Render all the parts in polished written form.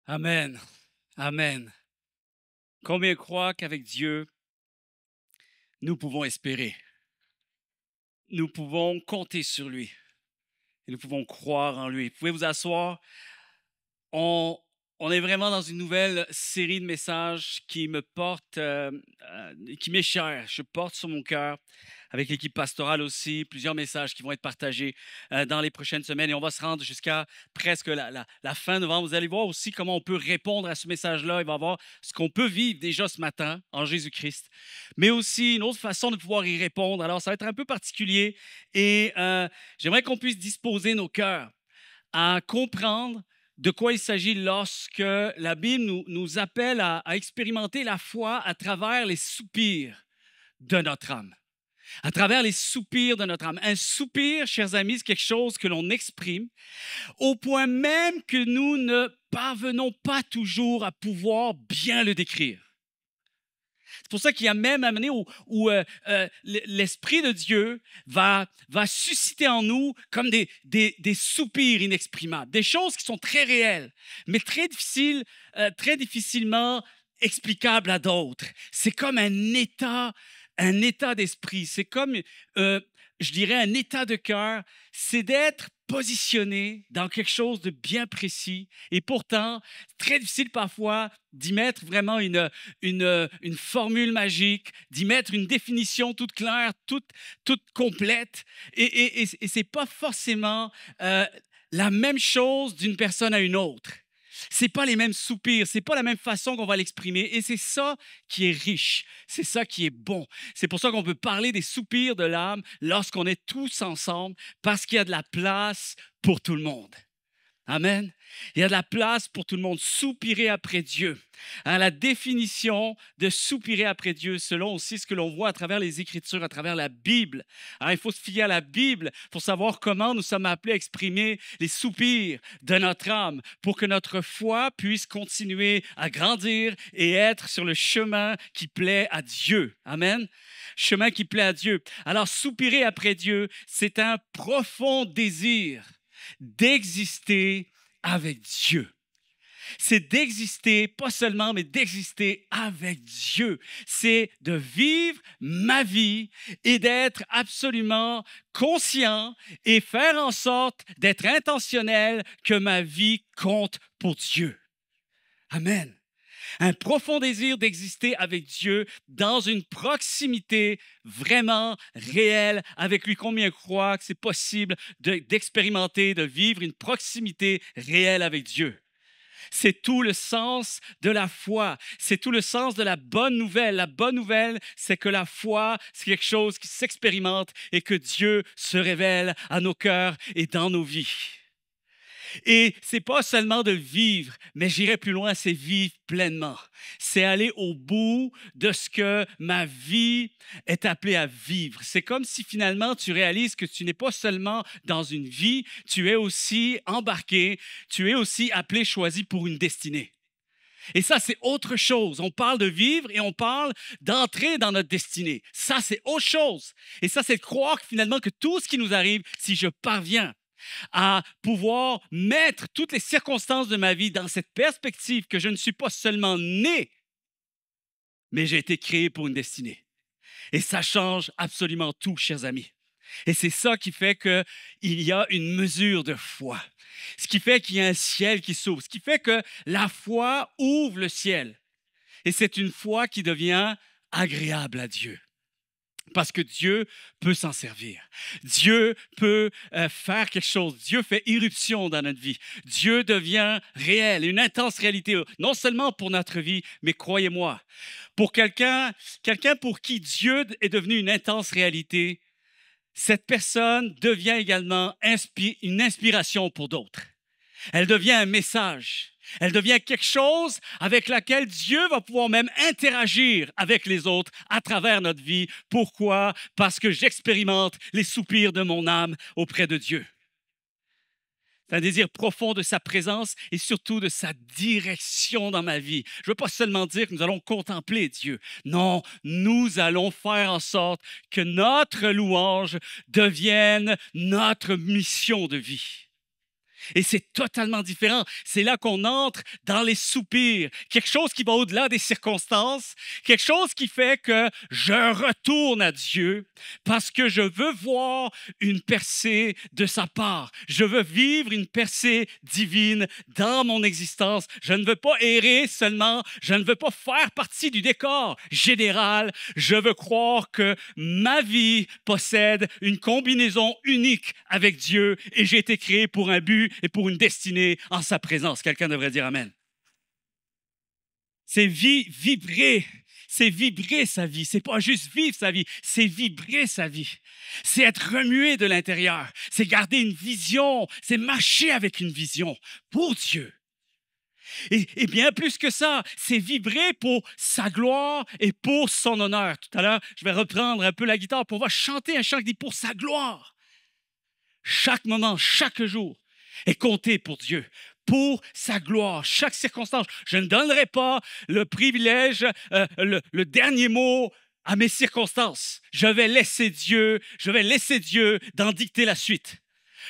Amen. Amen. Combien croient qu'avec Dieu, nous pouvons espérer, nous pouvons compter sur lui et nous pouvons croire en lui. Vous pouvez vous asseoir. On, on est vraiment dans une nouvelle série de messages qui me porte, qui m'est cher. Je porte sur mon cœur, avec l'équipe pastorale aussi, plusieurs messages qui vont être partagés dans les prochaines semaines. Et on va se rendre jusqu'à presque la fin novembre. Vous allez voir aussi comment on peut répondre à ce message-là. Il va y avoir ce qu'on peut vivre déjà ce matin en Jésus-Christ, mais aussi une autre façon de pouvoir y répondre. Alors, ça va être un peu particulier et j'aimerais qu'on puisse disposer nos cœurs à comprendre de quoi il s'agit lorsque la Bible nous appelle à expérimenter la foi à travers les soupirs de notre âme. À travers les soupirs de notre âme. Un soupir, chers amis, c'est quelque chose que l'on exprime au point même que nous ne parvenons pas toujours à pouvoir bien le décrire. C'est pour ça qu'il y a même amené où l'Esprit de Dieu va susciter en nous comme des soupirs inexprimables, des choses qui sont très réelles, mais très difficilement explicables à d'autres. C'est comme un état d'esprit. C'est comme, je dirais, un état de cœur. C'est d'être positionné dans quelque chose de bien précis et pourtant très difficile parfois d'y mettre vraiment une formule magique, d'y mettre une définition toute claire, toute complète et c'est pas forcément la même chose d'une personne à une autre. C'est pas les mêmes soupirs, c'est pas la même façon qu'on va l'exprimer et c'est ça qui est riche, c'est ça qui est bon. C'est pour ça qu'on peut parler des soupirs de l'âme lorsqu'on est tous ensemble parce qu'il y a de la place pour tout le monde. Amen. Il y a de la place pour tout le monde. Soupirer après Dieu. La définition de soupirer après Dieu, selon aussi ce que l'on voit à travers les Écritures, à travers la Bible. Alors, il faut se fier à la Bible pour savoir comment nous sommes appelés à exprimer les soupirs de notre âme pour que notre foi puisse continuer à grandir et être sur le chemin qui plaît à Dieu. Amen. Chemin qui plaît à Dieu. Alors, soupirer après Dieu, c'est un profond désir d'exister avec Dieu. C'est d'exister, pas seulement, mais d'exister avec Dieu. C'est de vivre ma vie et d'être absolument conscient et faire en sorte d'être intentionnel que ma vie compte pour Dieu. Amen. Un profond désir d'exister avec Dieu dans une proximité vraiment réelle avec lui. Combien croient que c'est possible d'expérimenter, de vivre une proximité réelle avec Dieu? C'est tout le sens de la foi. C'est tout le sens de la bonne nouvelle. La bonne nouvelle, c'est que la foi, c'est quelque chose qui s'expérimente et que Dieu se révèle à nos cœurs et dans nos vies. Et c'est pas seulement de vivre, mais j'irai plus loin, c'est vivre pleinement. C'est aller au bout de ce que ma vie est appelée à vivre. C'est comme si finalement tu réalises que tu n'es pas seulement dans une vie, tu es aussi embarqué, tu es aussi appelé, choisi pour une destinée. Et ça, c'est autre chose. On parle de vivre et on parle d'entrer dans notre destinée. Ça, c'est autre chose. Et ça, c'est de croire que finalement que tout ce qui nous arrive, si je parviens à pouvoir mettre toutes les circonstances de ma vie dans cette perspective que je ne suis pas seulement né, mais j'ai été créé pour une destinée. Et ça change absolument tout, chers amis. Et c'est ça qui fait qu'il y a une mesure de foi. Ce qui fait qu'il y a un ciel qui s'ouvre. Ce qui fait que la foi ouvre le ciel. Et c'est une foi qui devient agréable à Dieu. Parce que Dieu peut s'en servir. Dieu peut faire quelque chose. Dieu fait irruption dans notre vie. Dieu devient réel, une intense réalité, non seulement pour notre vie, mais croyez-moi, pour quelqu'un pour qui Dieu est devenu une intense réalité, cette personne devient également une inspiration pour d'autres. Elle devient un message. Elle devient quelque chose avec laquelle Dieu va pouvoir même interagir avec les autres à travers notre vie. Pourquoi? Parce que j'expérimente les soupirs de mon âme auprès de Dieu. C'est un désir profond de sa présence et surtout de sa direction dans ma vie. Je ne veux pas seulement dire que nous allons contempler Dieu. Non, nous allons faire en sorte que notre louange devienne notre mission de vie. Et c'est totalement différent. C'est là qu'on entre dans les soupirs. Quelque chose qui va au-delà des circonstances. Quelque chose qui fait que je retourne à Dieu parce que je veux voir une percée de sa part. Je veux vivre une percée divine dans mon existence. Je ne veux pas errer seulement. Je ne veux pas faire partie du décor général. Je veux croire que ma vie possède une combinaison unique avec Dieu et j'ai été créé pour un but et pour une destinée en sa présence. Quelqu'un devrait dire Amen. C'est vibrer. C'est vibrer sa vie. C'est pas juste vivre sa vie, c'est vibrer sa vie. C'est être remué de l'intérieur. C'est garder une vision. C'est marcher avec une vision pour Dieu. Et bien plus que ça, c'est vibrer pour sa gloire et pour son honneur. Tout à l'heure, je vais reprendre un peu la guitare pour on va chanter un chant qui dit pour sa gloire. Chaque moment, chaque jour est compté pour Dieu, pour sa gloire, chaque circonstance. Je ne donnerai pas le privilège, le dernier mot à mes circonstances. Je vais laisser Dieu d'en dicter la suite.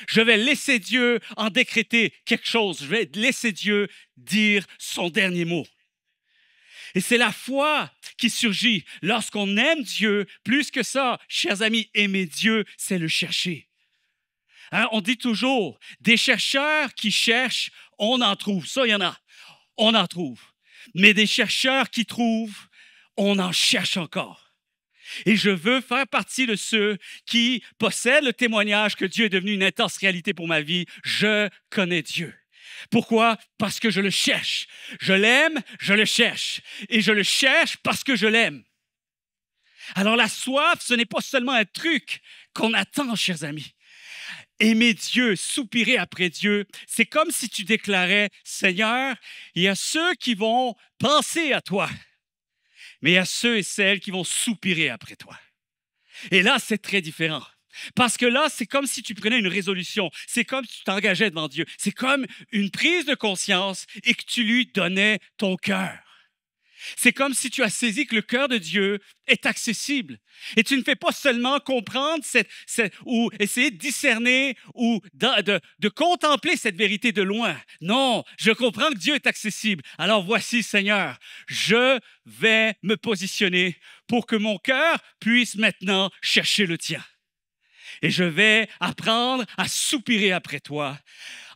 Je vais laisser Dieu en décréter quelque chose. Je vais laisser Dieu dire son dernier mot. Et c'est la foi qui surgit lorsqu'on aime Dieu. Plus que ça, chers amis, aimer Dieu, c'est le chercher. Hein, on dit toujours, des chercheurs qui cherchent, on en trouve. Ça, il y en a. On en trouve. Mais des chercheurs qui trouvent, on en cherche encore. Et je veux faire partie de ceux qui possèdent le témoignage que Dieu est devenu une intense réalité pour ma vie. Je connais Dieu. Pourquoi? Parce que je le cherche. Je l'aime, je le cherche. Et je le cherche parce que je l'aime. Alors la soif, ce n'est pas seulement un truc qu'on attend, chers amis. Aimer Dieu, soupirer après Dieu, c'est comme si tu déclarais, Seigneur, il y a ceux qui vont penser à toi, mais il y a ceux et celles qui vont soupirer après toi. Et là, c'est très différent. Parce que là, c'est comme si tu prenais une résolution. C'est comme si tu t'engageais devant Dieu. C'est comme une prise de conscience et que tu lui donnais ton cœur. C'est comme si tu as saisi que le cœur de Dieu est accessible. Et tu ne fais pas seulement comprendre ou essayer de discerner ou de contempler cette vérité de loin. Non, je comprends que Dieu est accessible. Alors voici, Seigneur, je vais me positionner pour que mon cœur puisse maintenant chercher le tien. Et je vais apprendre à soupirer après toi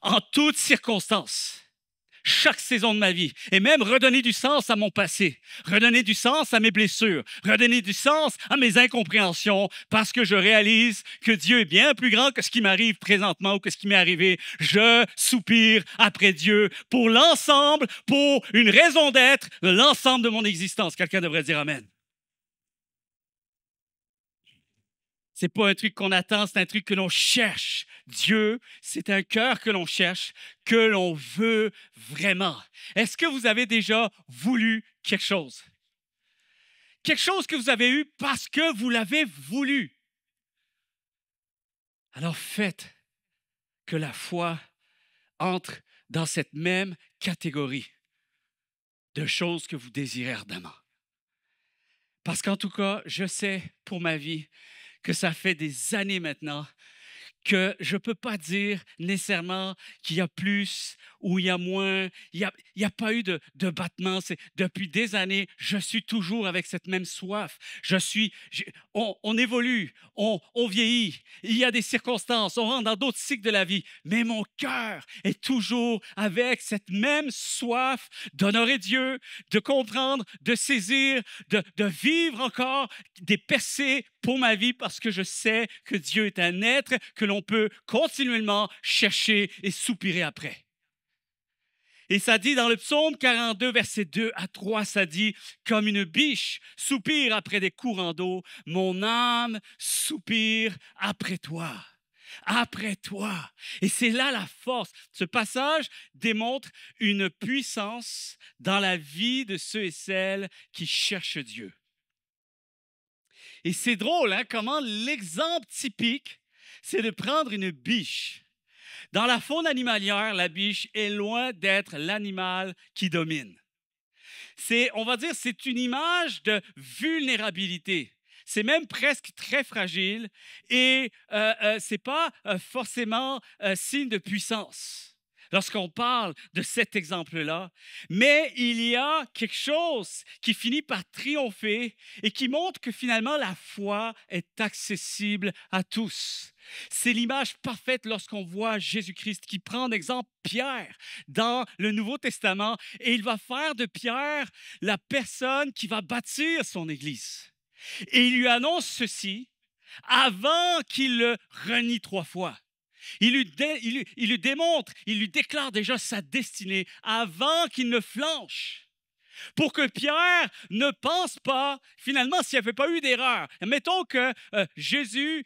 en toutes circonstances. Chaque saison de ma vie, et même redonner du sens à mon passé, redonner du sens à mes blessures, redonner du sens à mes incompréhensions, parce que je réalise que Dieu est bien plus grand que ce qui m'arrive présentement ou que ce qui m'est arrivé. Je soupire après Dieu pour l'ensemble, pour une raison d'être de l'ensemble de mon existence. Quelqu'un devrait dire Amen. C'est pas un truc qu'on attend, c'est un truc que l'on cherche. Dieu, c'est un cœur que l'on cherche, que l'on veut vraiment. Est-ce que vous avez déjà voulu quelque chose? Quelque chose que vous avez eu parce que vous l'avez voulu. Alors faites que la foi entre dans cette même catégorie de choses que vous désirez ardemment. Parce qu'en tout cas, je sais pour ma vie que ça fait des années maintenant que je ne peux pas dire nécessairement qu'il y a plus ou il y a moins. Il y a pas eu de battement. Depuis des années, je suis toujours avec cette même soif. On évolue, on vieillit. Il y a des circonstances, on rentre dans d'autres cycles de la vie. Mais mon cœur est toujours avec cette même soif d'honorer Dieu, de comprendre, de saisir, de vivre encore des percées pour ma vie parce que je sais que Dieu est un être que l'on peut continuellement chercher et soupirer après. Et ça dit dans le psaume 42, versets 2 à 3, ça dit « Comme une biche soupire après des courants d'eau, mon âme soupire après toi. » Après toi. Et c'est là la force. Ce passage démontre une puissance dans la vie de ceux et celles qui cherchent Dieu. Et c'est drôle, hein, comment l'exemple typique, c'est de prendre une biche. Dans la faune animalière, la biche est loin d'être l'animal qui domine. On va dire, c'est une image de vulnérabilité. C'est même presque très fragile et ce n'est pas forcément signe de puissance lorsqu'on parle de cet exemple-là. Mais il y a quelque chose qui finit par triompher et qui montre que finalement la foi est accessible à tous. C'est l'image parfaite lorsqu'on voit Jésus-Christ qui prend en exemple Pierre dans le Nouveau Testament et il va faire de Pierre la personne qui va bâtir son Église. Et il lui annonce ceci avant qu'il le renie 3 fois. Il lui démontre, il lui déclare déjà sa destinée avant qu'il ne flanche. Pour que Pierre ne pense pas, finalement, s'il n'y avait pas eu d'erreur. Mettons que Jésus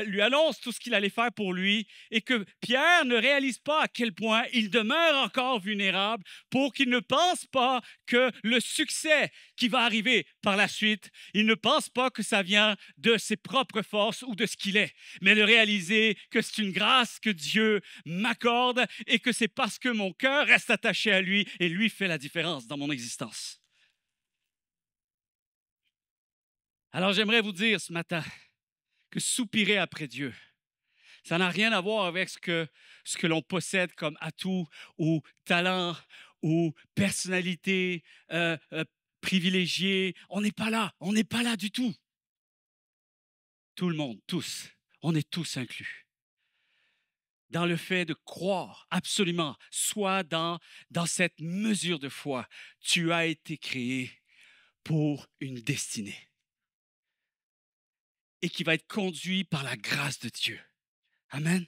lui annonce tout ce qu'il allait faire pour lui et que Pierre ne réalise pas à quel point il demeure encore vulnérable pour qu'il ne pense pas que le succès qui va arriver par la suite, il ne pense pas que ça vient de ses propres forces ou de ce qu'il est, mais de réaliser que c'est une grâce que Dieu m'accorde et que c'est parce que mon cœur reste attaché à lui et lui fait la différence dans mon existence. Alors j'aimerais vous dire ce matin que soupirer après Dieu, ça n'a rien à voir avec ce que l'on possède comme atout ou talent ou personnalité privilégiée. On n'est pas là du tout. Tout le monde, tous, on est tous inclus. Dans le fait de croire, absolument, soit dans cette mesure de foi, tu as été créé pour une destinée et qui va être conduit par la grâce de Dieu. Amen.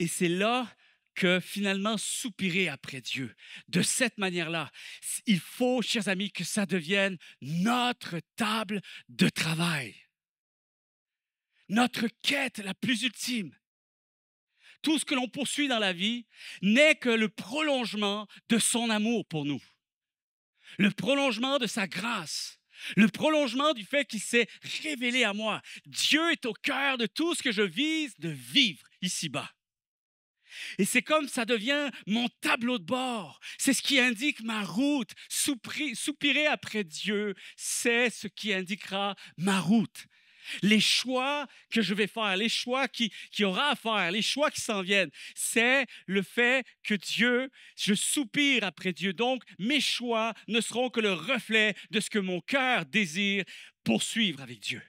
Et c'est là que finalement soupirer après Dieu. De cette manière-là, il faut, chers amis, que ça devienne notre table de travail. Notre quête la plus ultime. Tout ce que l'on poursuit dans la vie n'est que le prolongement de son amour pour nous. Le prolongement de sa grâce. Le prolongement du fait qu'il s'est révélé à moi. Dieu est au cœur de tout ce que je vise de vivre ici-bas. Et c'est comme ça devient mon tableau de bord. C'est ce qui indique ma route. Soupirer après Dieu, c'est ce qui indiquera ma route. Les choix que je vais faire, les choix qu'il y aura à faire, les choix qui s'en viennent, c'est le fait que je soupire après Dieu. Donc, mes choix ne seront que le reflet de ce que mon cœur désire poursuivre avec Dieu.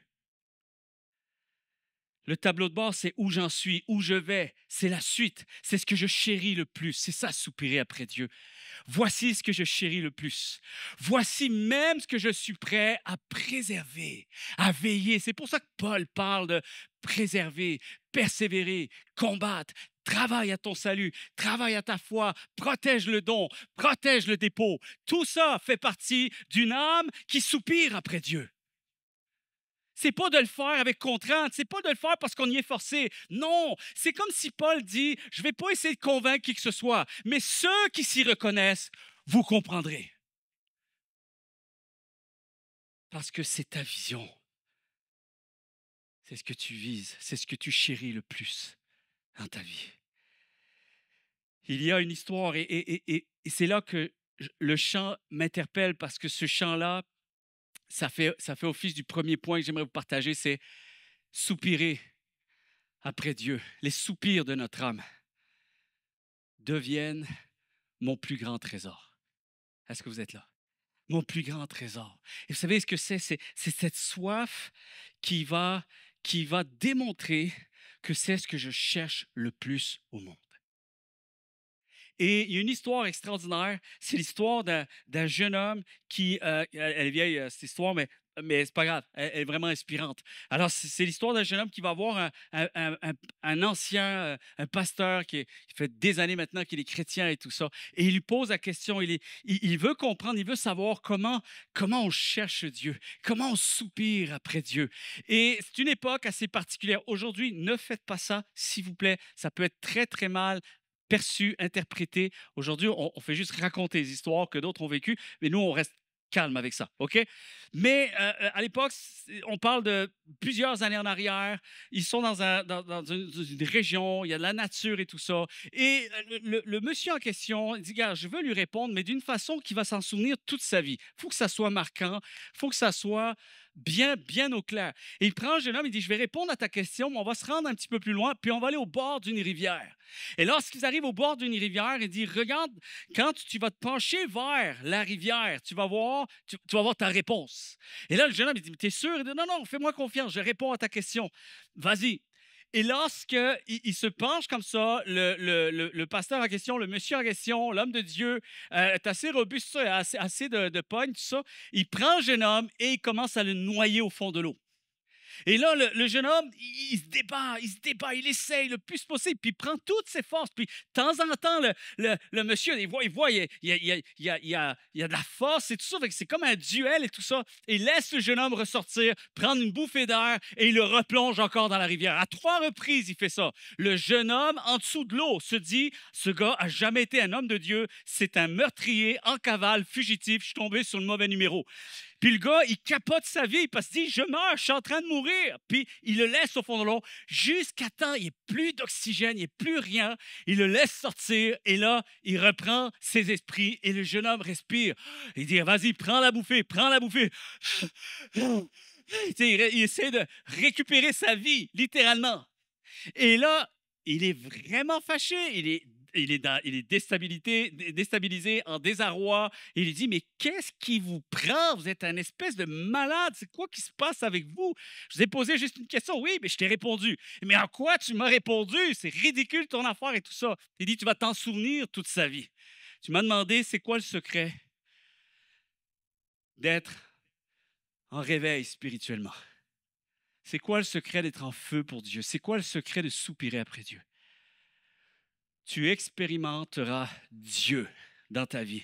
Le tableau de bord, c'est où j'en suis, où je vais. C'est la suite. C'est ce que je chéris le plus. C'est ça, soupirer après Dieu. Voici ce que je chéris le plus. Voici même ce que je suis prêt à préserver, à veiller. C'est pour ça que Paul parle de préserver, persévérer, combattre. Travaille à ton salut, travaille à ta foi, protège le don, protège le dépôt. Tout ça fait partie d'une âme qui soupire après Dieu. C'est pas de le faire avec contrainte, c'est pas de le faire parce qu'on y est forcé. Non, c'est comme si Paul dit, je vais pas essayer de convaincre qui que ce soit, mais ceux qui s'y reconnaissent, vous comprendrez. Parce que c'est ta vision. C'est ce que tu vises, c'est ce que tu chéris le plus dans ta vie. Il y a une histoire et c'est là que le chant m'interpelle parce que ce chant-là, ça fait office du premier point que j'aimerais vous partager, c'est soupirer après Dieu. Les soupirs de notre âme deviennent mon plus grand trésor. Est-ce que vous êtes là? Mon plus grand trésor. Et vous savez ce que c'est? C'est cette soif qui va démontrer que c'est ce que je cherche le plus au monde. Et il y a une histoire extraordinaire. C'est l'histoire d'un jeune homme qui, elle est vieille cette histoire, mais c'est pas grave, elle est vraiment inspirante. Alors, c'est l'histoire d'un jeune homme qui va voir un ancien, un pasteur qui fait des années maintenant qu'il est chrétien et tout ça. Et il lui pose la question, il veut comprendre, il veut savoir comment on cherche Dieu, comment on soupire après Dieu. Et c'est une époque assez particulière. Aujourd'hui, ne faites pas ça, s'il vous plaît. Ça peut être très, très mal perçu, interprété. Aujourd'hui, on fait juste raconter les histoires que d'autres ont vécues, mais nous, on reste calme avec ça, OK? Mais à l'époque, on parle de plusieurs années en arrière. Ils sont dans une région, il y a de la nature et tout ça. Et le monsieur en question, il dit, gars, je veux lui répondre, mais d'une façon qui va s'en souvenir toute sa vie. Il faut que ça soit marquant, il faut que ça soit bien, bien au clair. Et il prend un jeune homme, il dit, je vais répondre à ta question, mais on va se rendre un petit peu plus loin, puis on va aller au bord d'une rivière. Et lorsqu'ils arrivent au bord d'une rivière, il dit, regarde, quand tu vas te pencher vers la rivière, tu vas voir ta réponse. Et là, le jeune homme, il dit, t'es sûr? Il dit, non, non, fais-moi confiance, je réponds à ta question. Vas-y. Et lorsqu'il se penche comme ça, le pasteur en question, le monsieur en question, l'homme de Dieu, est assez robuste, ça, assez de pogne, tout ça. Il prend le jeune homme et il commence à le noyer au fond de l'eau. Et là, le jeune homme, il se débat, il essaye le plus possible, puis il prend toutes ses forces. Puis de temps en temps, le monsieur, il voit, il y a de la force et tout ça. C'est comme un duel et tout ça. Il laisse le jeune homme ressortir, prendre une bouffée d'air et il le replonge encore dans la rivière. À 3 reprises, il fait ça. Le jeune homme, en dessous de l'eau, se dit, ce gars a jamais été un homme de Dieu. C'est un meurtrier en cavale, fugitif. Je suis tombé sur le mauvais numéro. Puis le gars, il capote sa vie parce qu'il dit, je meurs, je suis en train de mourir. Puis il le laisse au fond de l'eau jusqu'à temps, il n'y ait plus d'oxygène, il n'y ait plus rien. Il le laisse sortir et là, il reprend ses esprits et le jeune homme respire. Il dit, vas-y, prends la bouffée, prends la bouffée. Il essaie de récupérer sa vie, littéralement. Et là, il est vraiment fâché, il est déstabilisé, en désarroi. Il lui dit, mais qu'est-ce qui vous prend? Vous êtes un espèce de malade. C'est quoi qui se passe avec vous? Je vous ai posé juste une question. Oui, mais je t'ai répondu. Mais en quoi tu m'as répondu? C'est ridicule ton affaire et tout ça. Il dit, tu vas t'en souvenir toute sa vie. Tu m'as demandé, c'est quoi le secret d'être en réveil spirituellement? C'est quoi le secret d'être en feu pour Dieu? C'est quoi le secret de soupirer après Dieu? Tu expérimenteras Dieu dans ta vie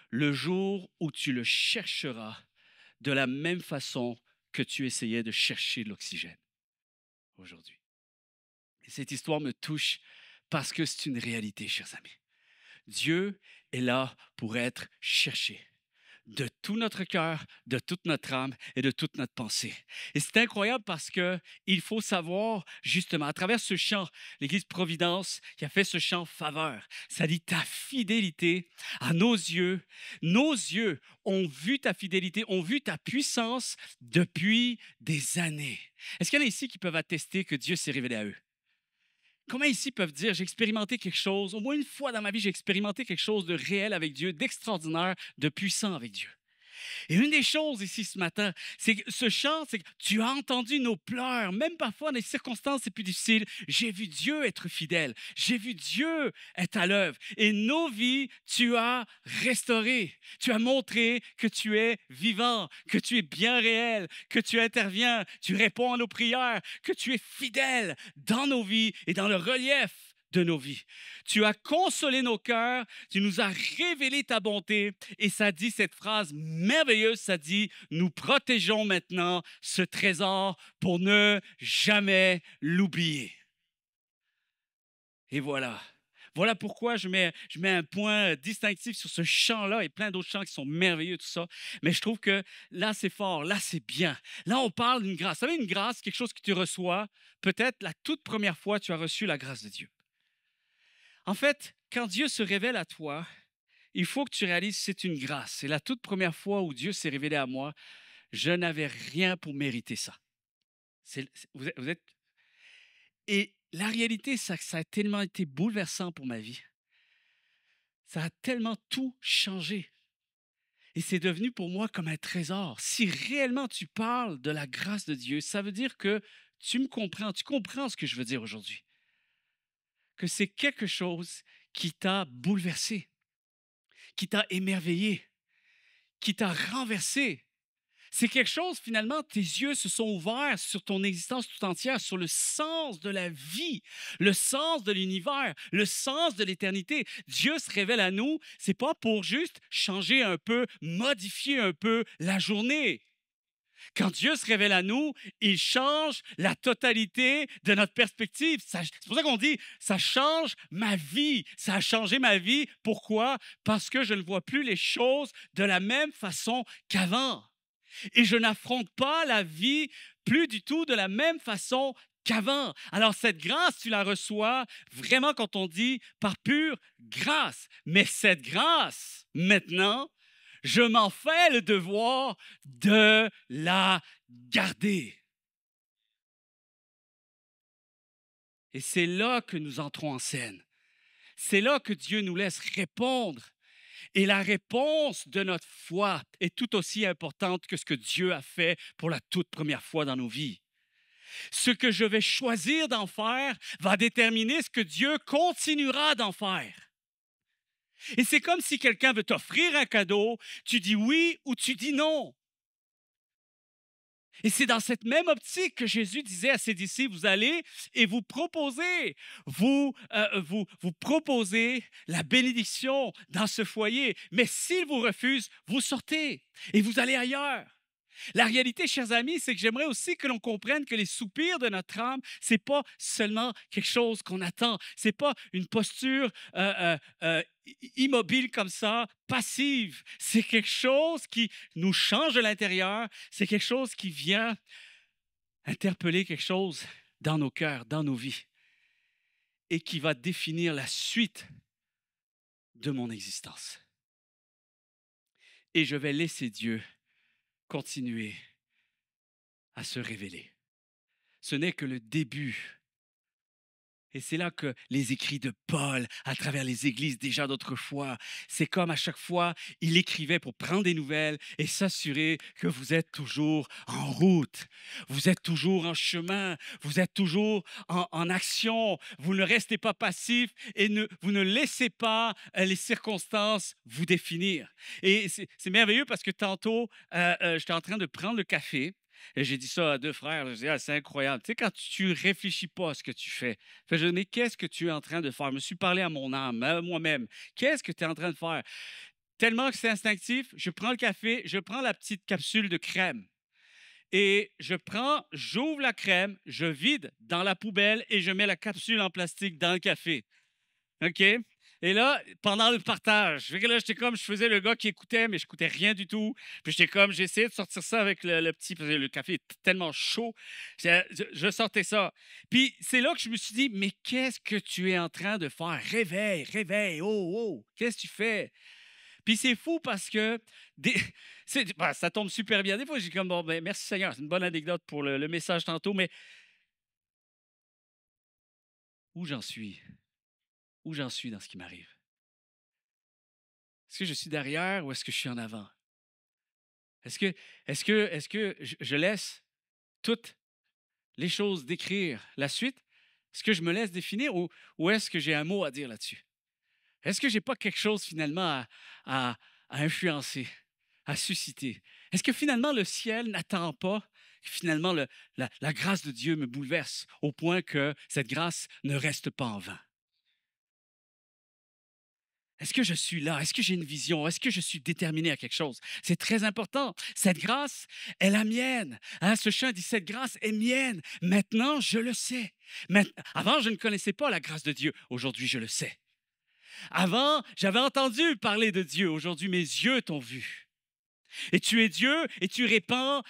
le jour où tu le chercheras de la même façon que tu essayais de chercher l'oxygène aujourd'hui. Et cette histoire me touche parce que c'est une réalité, chers amis. Dieu est là pour être cherché de tout notre cœur, de toute notre âme et de toute notre pensée. Et c'est incroyable parce qu'il faut savoir, justement, à travers ce chant, l'Église Providence qui a fait ce chant faveur, ça dit ta fidélité à nos yeux ont vu ta fidélité, ont vu ta puissance depuis des années. Est-ce qu'il y en a ici qui peuvent attester que Dieu s'est révélé à eux? Combien ici peuvent dire, j'ai expérimenté quelque chose, au moins une fois dans ma vie, j'ai expérimenté quelque chose de réel avec Dieu, d'extraordinaire, de puissant avec Dieu. Et une des choses ici ce matin, c'est que ce chant, c'est que tu as entendu nos pleurs, même parfois dans les circonstances les plus difficiles. J'ai vu Dieu être fidèle. J'ai vu Dieu être à l'œuvre. Et nos vies, tu as restauré. Tu as montré que tu es vivant, que tu es bien réel, que tu interviens, tu réponds à nos prières, que tu es fidèle dans nos vies et dans le relief de nos vies. Tu as consolé nos cœurs, tu nous as révélé ta bonté et ça dit cette phrase merveilleuse, ça dit « Nous protégeons maintenant ce trésor pour ne jamais l'oublier. » Et voilà. Voilà pourquoi je mets un point distinctif sur ce chant-là et plein d'autres chants qui sont merveilleux, tout ça. Mais je trouve que là, c'est fort, là, c'est bien. Là, on parle d'une grâce. Vous savez, une grâce, quelque chose que tu reçois, peut-être la toute première fois, tu as reçu la grâce de Dieu. En fait, quand Dieu se révèle à toi, il faut que tu réalises que c'est une grâce. C'est la toute première fois où Dieu s'est révélé à moi. Je n'avais rien pour mériter ça. Vous êtes... Et la réalité, c'est que ça a tellement été bouleversant pour ma vie. Ça a tellement tout changé. Et c'est devenu pour moi comme un trésor. Si réellement tu parles de la grâce de Dieu, ça veut dire que tu me comprends, tu comprends ce que je veux dire aujourd'hui. Que c'est quelque chose qui t'a bouleversé, qui t'a émerveillé, qui t'a renversé. C'est quelque chose, finalement, tes yeux se sont ouverts sur ton existence tout entière, sur le sens de la vie, le sens de l'univers, le sens de l'éternité. Dieu se révèle à nous, c'est pas pour juste changer un peu, modifier un peu la journée. Quand Dieu se révèle à nous, il change la totalité de notre perspective. C'est pour ça qu'on dit, ça change ma vie. Ça a changé ma vie. Pourquoi? Parce que je ne vois plus les choses de la même façon qu'avant. Et je n'affronte pas la vie plus du tout de la même façon qu'avant. Alors cette grâce, tu la reçois vraiment quand on dit par pure grâce. Mais cette grâce, maintenant, je m'en fais le devoir de la garder. Et c'est là que nous entrons en scène. C'est là que Dieu nous laisse répondre. Et la réponse de notre foi est tout aussi importante que ce que Dieu a fait pour la toute première fois dans nos vies. Ce que je vais choisir d'en faire va déterminer ce que Dieu continuera d'en faire. Et c'est comme si quelqu'un veut t'offrir un cadeau, tu dis oui ou tu dis non. Et c'est dans cette même optique que Jésus disait à ses disciples, vous allez et vous proposez, vous proposez la bénédiction dans ce foyer. Mais s'il vous refuse, vous sortez et vous allez ailleurs. La réalité, chers amis, c'est que j'aimerais aussi que l'on comprenne que les soupirs de notre âme, ce n'est pas seulement quelque chose qu'on attend. Ce n'est pas une posture immobile comme ça, passive. C'est quelque chose qui nous change de l'intérieur. C'est quelque chose qui vient interpeller quelque chose dans nos cœurs, dans nos vies et qui va définir la suite de mon existence. Et je vais laisser Dieu continuer à se révéler. Ce n'est que le début. Et c'est là que les écrits de Paul, à travers les églises déjà d'autrefois, c'est comme à chaque fois, il écrivait pour prendre des nouvelles et s'assurer que vous êtes toujours en route, vous êtes toujours en chemin, vous êtes toujours en action, vous ne restez pas passif et vous ne laissez pas les circonstances vous définir. Et c'est merveilleux parce que tantôt, j'étais en train de prendre le café. Et j'ai dit ça à deux frères. Je dis, ah, c'est incroyable. Tu sais, quand tu ne réfléchis pas à ce que tu fais, je dis, mais qu'est-ce que tu es en train de faire? Je me suis parlé à mon âme, à moi-même. Qu'est-ce que tu es en train de faire? Tellement que c'est instinctif, je prends le café, je prends la petite capsule de crème. Et j'ouvre la crème, je vide dans la poubelle et je mets la capsule en plastique dans le café. OK? Et là, pendant le partage, là, j'étais comme, je faisais le gars qui écoutait, mais je n'écoutais rien du tout. Puis j'étais comme, j'essayais de sortir ça avec le petit, parce que le café est tellement chaud. Je sortais ça. Puis c'est là que je me suis dit, mais qu'est-ce que tu es en train de faire? Réveille, réveille, oh, oh, qu'est-ce que tu fais? Puis c'est fou parce que ça tombe super bien. Des fois, j'ai comme, bon, ben, merci Seigneur, c'est une bonne anecdote pour le message tantôt, mais où j'en suis? Où j'en suis dans ce qui m'arrive? Est-ce que je suis derrière ou est-ce que je suis en avant? Est-ce que je laisse toutes les choses décrire la suite? Est-ce que je me laisse définir ou est-ce que j'ai un mot à dire là-dessus? Est-ce que je n'ai pas quelque chose finalement à influencer, à susciter? Est-ce que finalement le ciel n'attend pas que finalement la grâce de Dieu me bouleverse au point que cette grâce ne reste pas en vain? Est-ce que je suis là? Est-ce que j'ai une vision? Est-ce que je suis déterminé à quelque chose? C'est très important. Cette grâce est la mienne. Hein, ce chant dit, cette grâce est mienne. Maintenant, je le sais. Avant, je ne connaissais pas la grâce de Dieu. Aujourd'hui, je le sais. Avant, j'avais entendu parler de Dieu. Aujourd'hui, mes yeux t'ont vu. Et tu es Dieu et tu répands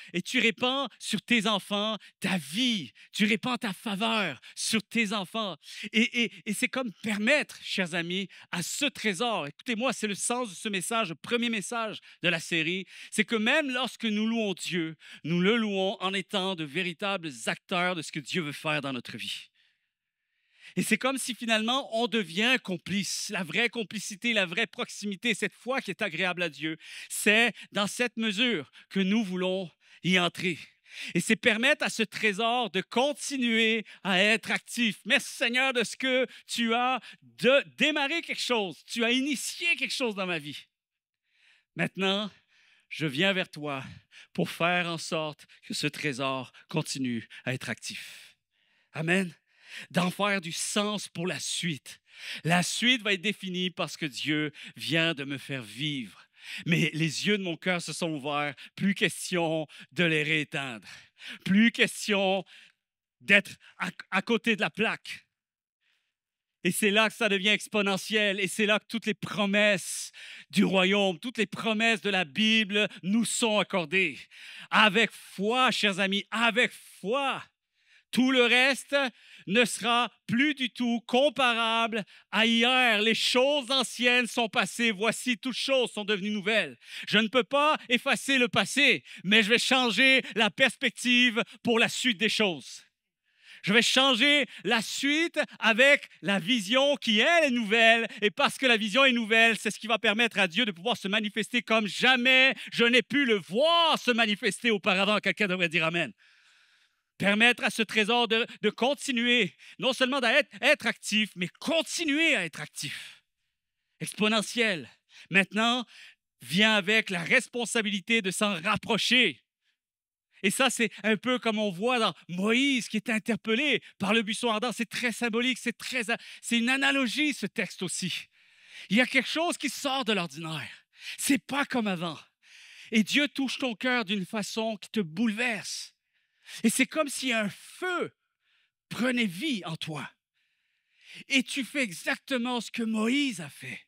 sur tes enfants ta vie. Tu répands ta faveur sur tes enfants. Et c'est comme permettre, chers amis, à ce trésor. Écoutez-moi, c'est le sens de ce message, le premier message de la série. C'est que même lorsque nous louons Dieu, nous le louons en étant de véritables acteurs de ce que Dieu veut faire dans notre vie. Et c'est comme si finalement on devient complice. La vraie complicité, la vraie proximité, cette foi qui est agréable à Dieu, c'est dans cette mesure que nous voulons y entrer. Et c'est permettre à ce trésor de continuer à être actif. Merci Seigneur de ce que tu as démarré quelque chose. Tu as initié quelque chose dans ma vie. Maintenant, je viens vers toi pour faire en sorte que ce trésor continue à être actif. Amen. D'en faire du sens pour la suite. La suite va être définie parce que Dieu vient de me faire vivre. Mais les yeux de mon cœur se sont ouverts. Plus question de les rééteindre. Plus question d'être à côté de la plaque. Et c'est là que ça devient exponentiel. Et c'est là que toutes les promesses du royaume, toutes les promesses de la Bible nous sont accordées. Avec foi, chers amis, avec foi. Tout le reste ne sera plus du tout comparable à hier. Les choses anciennes sont passées. Voici, toutes choses sont devenues nouvelles. Je ne peux pas effacer le passé, mais je vais changer la perspective pour la suite des choses. Je vais changer la suite avec la vision qui, elle, est nouvelle. Et parce que la vision est nouvelle, c'est ce qui va permettre à Dieu de pouvoir se manifester comme jamais je n'ai pu le voir se manifester auparavant. Quelqu'un devrait dire Amen. Permettre à ce trésor de continuer, non seulement d'être actif, mais continuer à être actif. Exponentiel. Maintenant, vient avec la responsabilité de s'en rapprocher. Et ça, c'est un peu comme on voit dans Moïse qui est interpellé par le buisson ardent. C'est très symbolique, c'est une analogie, ce texte aussi. Il y a quelque chose qui sort de l'ordinaire. C'est pas comme avant. Et Dieu touche ton cœur d'une façon qui te bouleverse. Et c'est comme si un feu prenait vie en toi. Et tu fais exactement ce que Moïse a fait.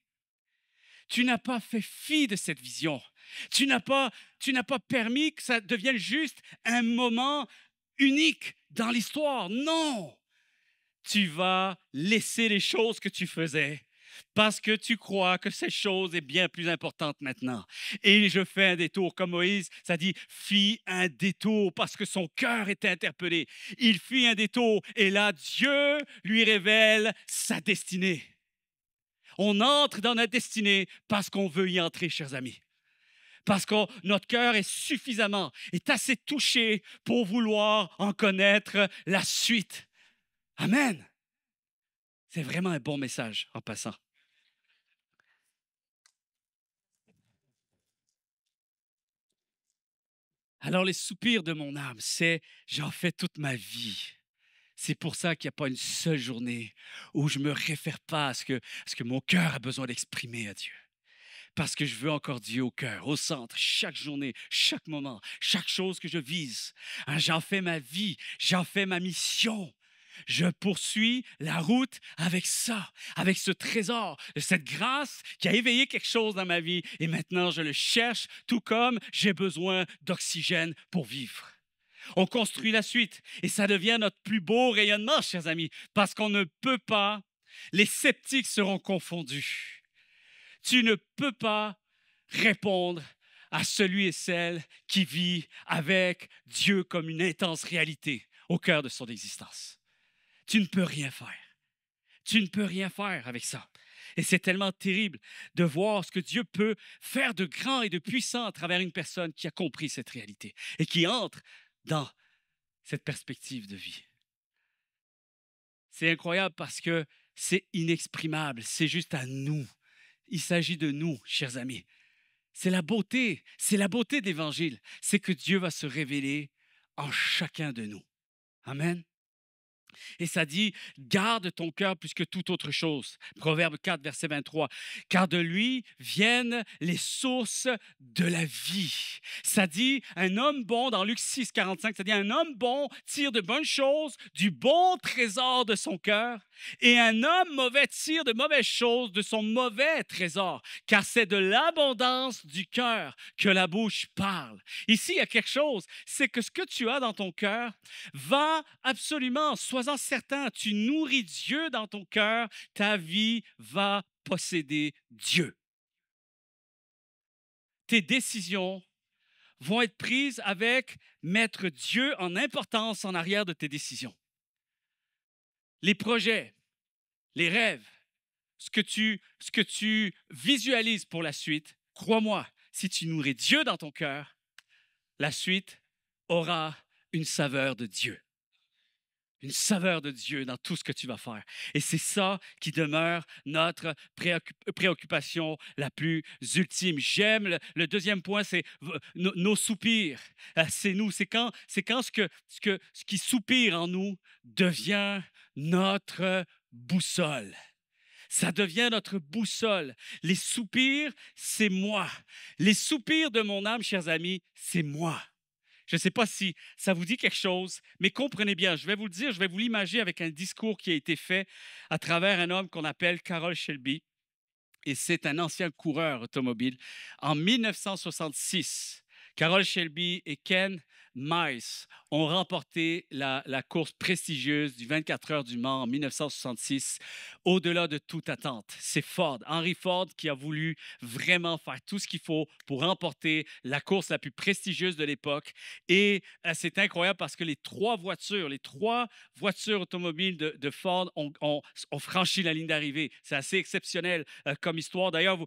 Tu n'as pas fait fi de cette vision. Tu n'as pas permis que ça devienne juste un moment unique dans l'histoire. Non! Tu vas laisser les choses que tu faisais parce que tu crois que cette chose est bien plus importante maintenant. Et je fais un détour comme Moïse, ça dit « fit un détour » parce que son cœur était interpellé. Il fit un détour et là, Dieu lui révèle sa destinée. On entre dans notre destinée parce qu'on veut y entrer, chers amis. Parce que notre cœur est assez touché pour vouloir en connaître la suite. Amen. C'est vraiment un bon message en passant. Alors, les soupirs de mon âme, c'est j'en fais toute ma vie. C'est pour ça qu'il n'y a pas une seule journée où je ne me réfère pas à ce que mon cœur a besoin d'exprimer à Dieu. Parce que je veux encore Dieu au cœur, au centre, chaque journée, chaque moment, chaque chose que je vise. J'en fais ma vie, j'en fais ma mission. Je poursuis la route avec ça, avec ce trésor, cette grâce qui a éveillé quelque chose dans ma vie. Et maintenant, je le cherche, tout comme j'ai besoin d'oxygène pour vivre. On construit la suite et ça devient notre plus beau rayonnement, chers amis, parce qu'on ne peut pas, les sceptiques seront confondus. Tu ne peux pas répondre à celui et celle qui vit avec Dieu comme une intense réalité au cœur de son existence. Tu ne peux rien faire. Tu ne peux rien faire avec ça. Et c'est tellement terrible de voir ce que Dieu peut faire de grand et de puissant à travers une personne qui a compris cette réalité et qui entre dans cette perspective de vie. C'est incroyable parce que c'est inexprimable. C'est juste à nous. Il s'agit de nous, chers amis. C'est la beauté de l'Évangile. C'est que Dieu va se révéler en chacun de nous. Amen. Et ça dit, garde ton cœur plus que toute autre chose. Proverbe 4, verset 23. Car de lui viennent les sources de la vie. Ça dit, un homme bon, dans Luc 6, 45, ça dit, un homme bon tire de bonnes choses du bon trésor de son cœur. Et un homme mauvais tire de mauvaises choses de son mauvais trésor, car c'est de l'abondance du cœur que la bouche parle. Ici, il y a quelque chose, c'est que ce que tu as dans ton cœur va absolument, sois-en certain, tu nourris Dieu dans ton cœur, ta vie va posséder Dieu. Tes décisions vont être prises avec mettre Dieu en importance en arrière de tes décisions. Les projets, les rêves, ce que tu visualises pour la suite, crois-moi, si tu nourris Dieu dans ton cœur, la suite aura une saveur de Dieu. Une saveur de Dieu dans tout ce que tu vas faire. Et c'est ça qui demeure notre préoccupation la plus ultime. J'aime le deuxième point, c'est nos soupirs. C'est nous, c'est quand ce qui soupire en nous devient notre boussole. Ça devient notre boussole. Les soupirs, c'est moi. Les soupirs de mon âme, chers amis, c'est moi. Je ne sais pas si ça vous dit quelque chose, mais comprenez bien, je vais vous le dire, je vais vous l'imager avec un discours qui a été fait à travers un homme qu'on appelle Carroll Shelby, et c'est un ancien coureur automobile. En 1966, Carroll Shelby et Ken Miles ont remporté la course prestigieuse du 24 heures du Mans en 1966, au-delà de toute attente. C'est Ford, Henry Ford, qui a voulu vraiment faire tout ce qu'il faut pour remporter la course la plus prestigieuse de l'époque. Et c'est incroyable parce que les trois voitures automobiles de Ford ont franchi la ligne d'arrivée. C'est assez exceptionnel comme histoire. D'ailleurs,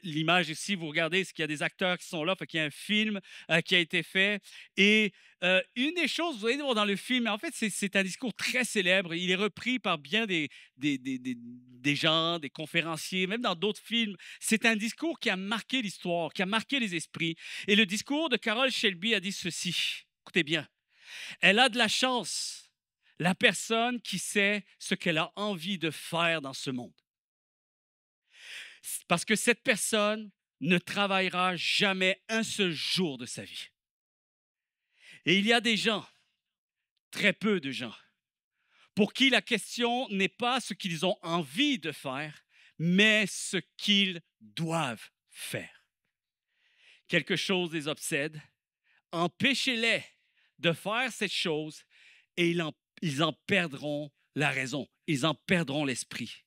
l'image ici, vous regardez, c'est qu'il y a des acteurs qui sont là, fait qu'il y a un film qui a été fait. Et une des choses, vous allez voir dans le film, en fait, c'est un discours très célèbre. Il est repris par bien des gens, des conférenciers, même dans d'autres films. C'est un discours qui a marqué l'histoire, qui a marqué les esprits. Et le discours de Carroll Shelby a dit ceci. Écoutez bien. Elle a de la chance, la personne qui sait ce qu'elle a envie de faire dans ce monde. Parce que cette personne ne travaillera jamais un seul jour de sa vie. Et il y a des gens, très peu de gens, pour qui la question n'est pas ce qu'ils ont envie de faire, mais ce qu'ils doivent faire. Quelque chose les obsède, empêchez-les de faire cette chose et ils en perdront la raison, ils en perdront l'esprit.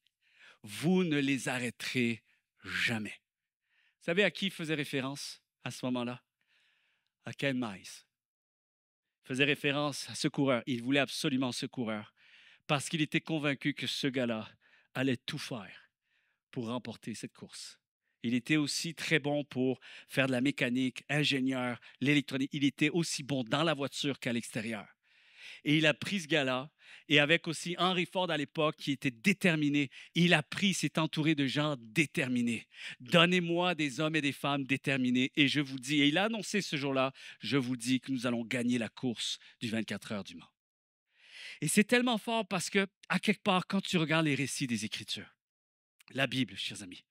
Vous ne les arrêterez jamais. Vous savez à qui il faisait référence à ce moment-là? À Ken Miles. Il faisait référence à ce coureur. Il voulait absolument ce coureur parce qu'il était convaincu que ce gars-là allait tout faire pour remporter cette course. Il était aussi très bon pour faire de la mécanique, ingénieur, l'électronique. Il était aussi bon dans la voiture qu'à l'extérieur. Et il a pris ce gars-là, et avec aussi Henry Ford à l'époque, qui était déterminé, il s'est entouré de gens déterminés. Donnez-moi des hommes et des femmes déterminés, et je vous dis, et il a annoncé ce jour-là, je vous dis que nous allons gagner la course du 24 heures du Mans. Et c'est tellement fort parce que, à quelque part, quand tu regardes les récits des Écritures, la Bible, chers amis,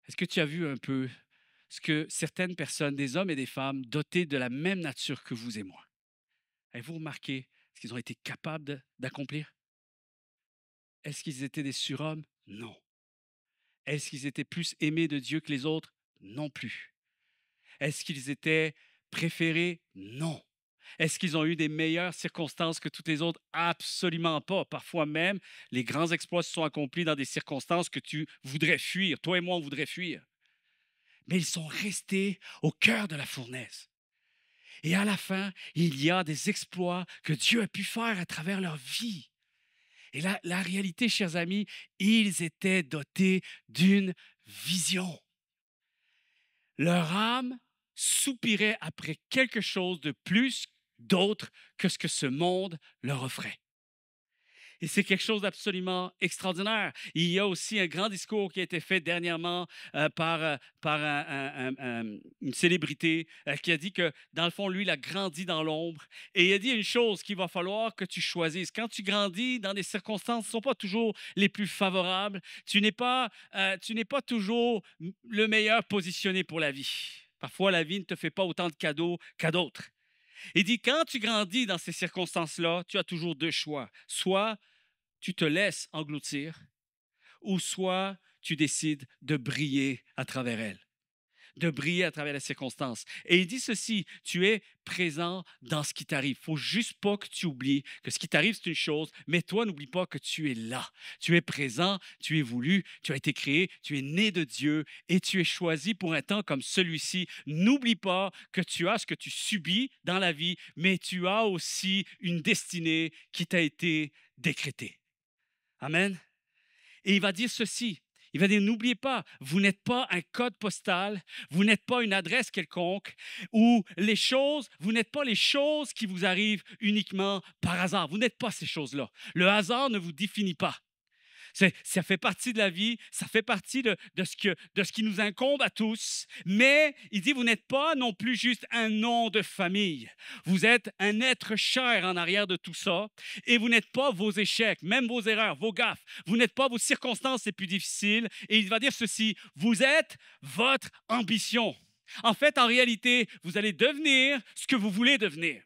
est-ce que tu as vu un peu ce que certaines personnes, des hommes et des femmes, dotés de la même nature que vous et moi, avez-vous remarqué ce qu'ils ont été capables d'accomplir? Est-ce qu'ils étaient des surhommes? Non. Est-ce qu'ils étaient plus aimés de Dieu que les autres? Non plus. Est-ce qu'ils étaient préférés? Non. Est-ce qu'ils ont eu des meilleures circonstances que toutes les autres? Absolument pas. Parfois même, les grands exploits se sont accomplis dans des circonstances que tu voudrais fuir. Toi et moi, on voudrait fuir. Mais ils sont restés au cœur de la fournaise. Et à la fin, il y a des exploits que Dieu a pu faire à travers leur vie. Et la réalité, chers amis, ils étaient dotés d'une vision. Leur âme soupirait après quelque chose de plus, d'autre que ce que ce monde leur offrait. Et c'est quelque chose d'absolument extraordinaire. Il y a aussi un grand discours qui a été fait dernièrement par une célébrité qui a dit que, dans le fond, lui, il a grandi dans l'ombre. Et il a dit une chose qu'il va falloir que tu choisisses. Quand tu grandis dans des circonstances qui ne sont pas toujours les plus favorables, tu n'es pas toujours le meilleur positionné pour la vie. Parfois, la vie ne te fait pas autant de cadeaux qu'à d'autres. Il dit, quand tu grandis dans ces circonstances-là, tu as toujours deux choix. Soit tu te laisses engloutir, ou soit tu décides de briller à travers elles, de briller à travers les circonstances. Et il dit ceci, tu es présent dans ce qui t'arrive. Il ne faut juste pas que tu oublies que ce qui t'arrive, c'est une chose, mais toi, n'oublie pas que tu es là. Tu es présent, tu es voulu, tu as été créé, tu es né de Dieu et tu es choisi pour un temps comme celui-ci. N'oublie pas que tu as ce que tu subis dans la vie, mais tu as aussi une destinée qui t'a été décrétée. Amen. Et il va dire ceci. Il va dire, n'oubliez pas, vous n'êtes pas un code postal, vous n'êtes pas une adresse quelconque, ou vous n'êtes pas les choses qui vous arrivent uniquement par hasard. Vous n'êtes pas ces choses-là. Le hasard ne vous définit pas. Ça fait partie de la vie, ça fait partie de ce qui nous incombe à tous. Mais il dit, vous n'êtes pas non plus juste un nom de famille. Vous êtes un être cher en arrière de tout ça. Et vous n'êtes pas vos échecs, même vos erreurs, vos gaffes. Vous n'êtes pas vos circonstances les plus difficiles. Et il va dire ceci, vous êtes votre ambition. En fait, en réalité, vous allez devenir ce que vous voulez devenir.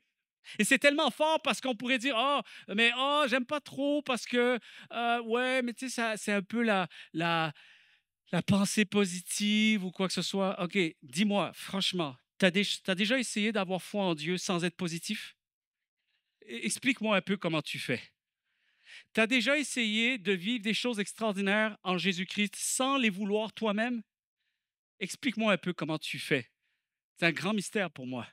Et c'est tellement fort parce qu'on pourrait dire, j'aime pas trop parce que, ouais, mais tu sais, c'est un peu la pensée positive ou quoi que ce soit. OK, dis-moi, franchement, t'as déjà essayé d'avoir foi en Dieu sans être positif? Explique-moi un peu comment tu fais. Tu as déjà essayé de vivre des choses extraordinaires en Jésus-Christ sans les vouloir toi-même? Explique-moi un peu comment tu fais. C'est un grand mystère pour moi.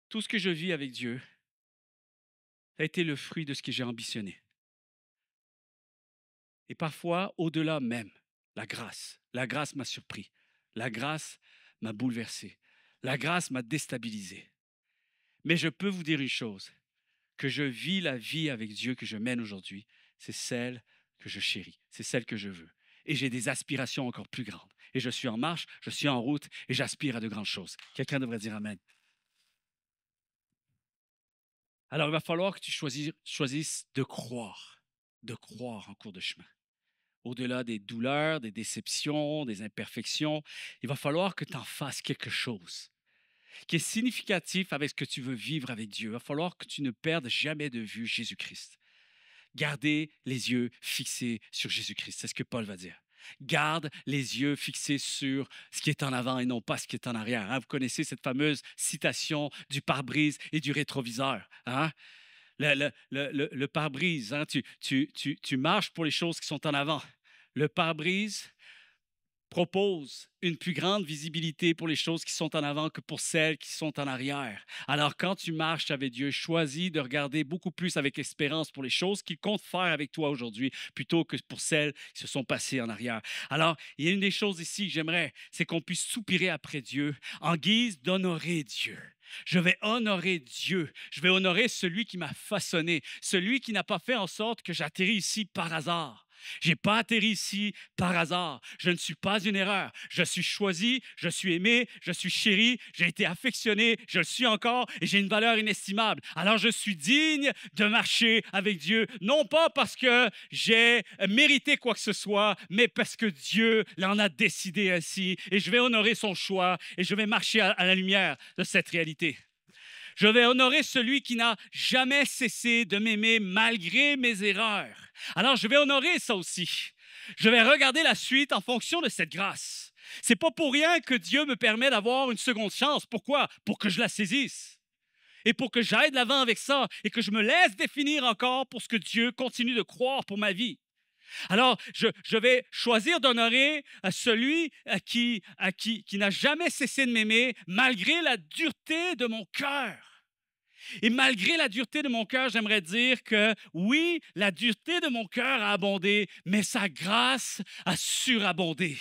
Tout ce que je vis avec Dieu a été le fruit de ce que j'ai ambitionné. Et parfois, au-delà même, la grâce. La grâce m'a surpris. La grâce m'a bouleversé. La grâce m'a déstabilisé. Mais je peux vous dire une chose, que je vis la vie avec Dieu que je mène aujourd'hui, c'est celle que je chéris, c'est celle que je veux. Et j'ai des aspirations encore plus grandes. Et je suis en marche, je suis en route et j'aspire à de grandes choses. Quelqu'un devrait dire Amen. Alors, il va falloir que tu choisisses de croire en cours de chemin. Au-delà des douleurs, des déceptions, des imperfections, il va falloir que tu en fasses quelque chose qui est significatif avec ce que tu veux vivre avec Dieu. Il va falloir que tu ne perdes jamais de vue Jésus-Christ. Gardez les yeux fixés sur Jésus-Christ. C'est ce que Paul va dire. Garde les yeux fixés sur ce qui est en avant et non pas ce qui est en arrière. Hein? Vous connaissez cette fameuse citation du pare-brise et du rétroviseur. Hein? Le pare-brise, hein? Tu marches pour les choses qui sont en avant. Le pare-brise propose une plus grande visibilité pour les choses qui sont en avant que pour celles qui sont en arrière. Alors, quand tu marches avec Dieu, choisis de regarder beaucoup plus avec espérance pour les choses qu'il compte faire avec toi aujourd'hui, plutôt que pour celles qui se sont passées en arrière. Alors, il y a une des choses ici que j'aimerais, c'est qu'on puisse soupirer après Dieu en guise d'honorer Dieu. Je vais honorer Dieu. Je vais honorer celui qui m'a façonné, celui qui n'a pas fait en sorte que j'atterris ici par hasard. Je n'ai pas atterri ici par hasard. Je ne suis pas une erreur. Je suis choisi, je suis aimé, je suis chéri, j'ai été affectionné, je le suis encore et j'ai une valeur inestimable. Alors je suis digne de marcher avec Dieu, non pas parce que j'ai mérité quoi que ce soit, mais parce que Dieu l'en a décidé ainsi et je vais honorer son choix et je vais marcher à la lumière de cette réalité. Je vais honorer celui qui n'a jamais cessé de m'aimer malgré mes erreurs. Alors, je vais honorer ça aussi. Je vais regarder la suite en fonction de cette grâce. C'est pas pour rien que Dieu me permet d'avoir une seconde chance. Pourquoi? Pour que je la saisisse. Et pour que j'aille de l'avant avec ça et que je me laisse définir encore pour ce que Dieu continue de croire pour ma vie. Alors, je vais choisir d'honorer celui qui n'a jamais cessé de m'aimer malgré la dureté de mon cœur. Et malgré la dureté de mon cœur, j'aimerais dire que oui, la dureté de mon cœur a abondé, mais sa grâce a surabondé.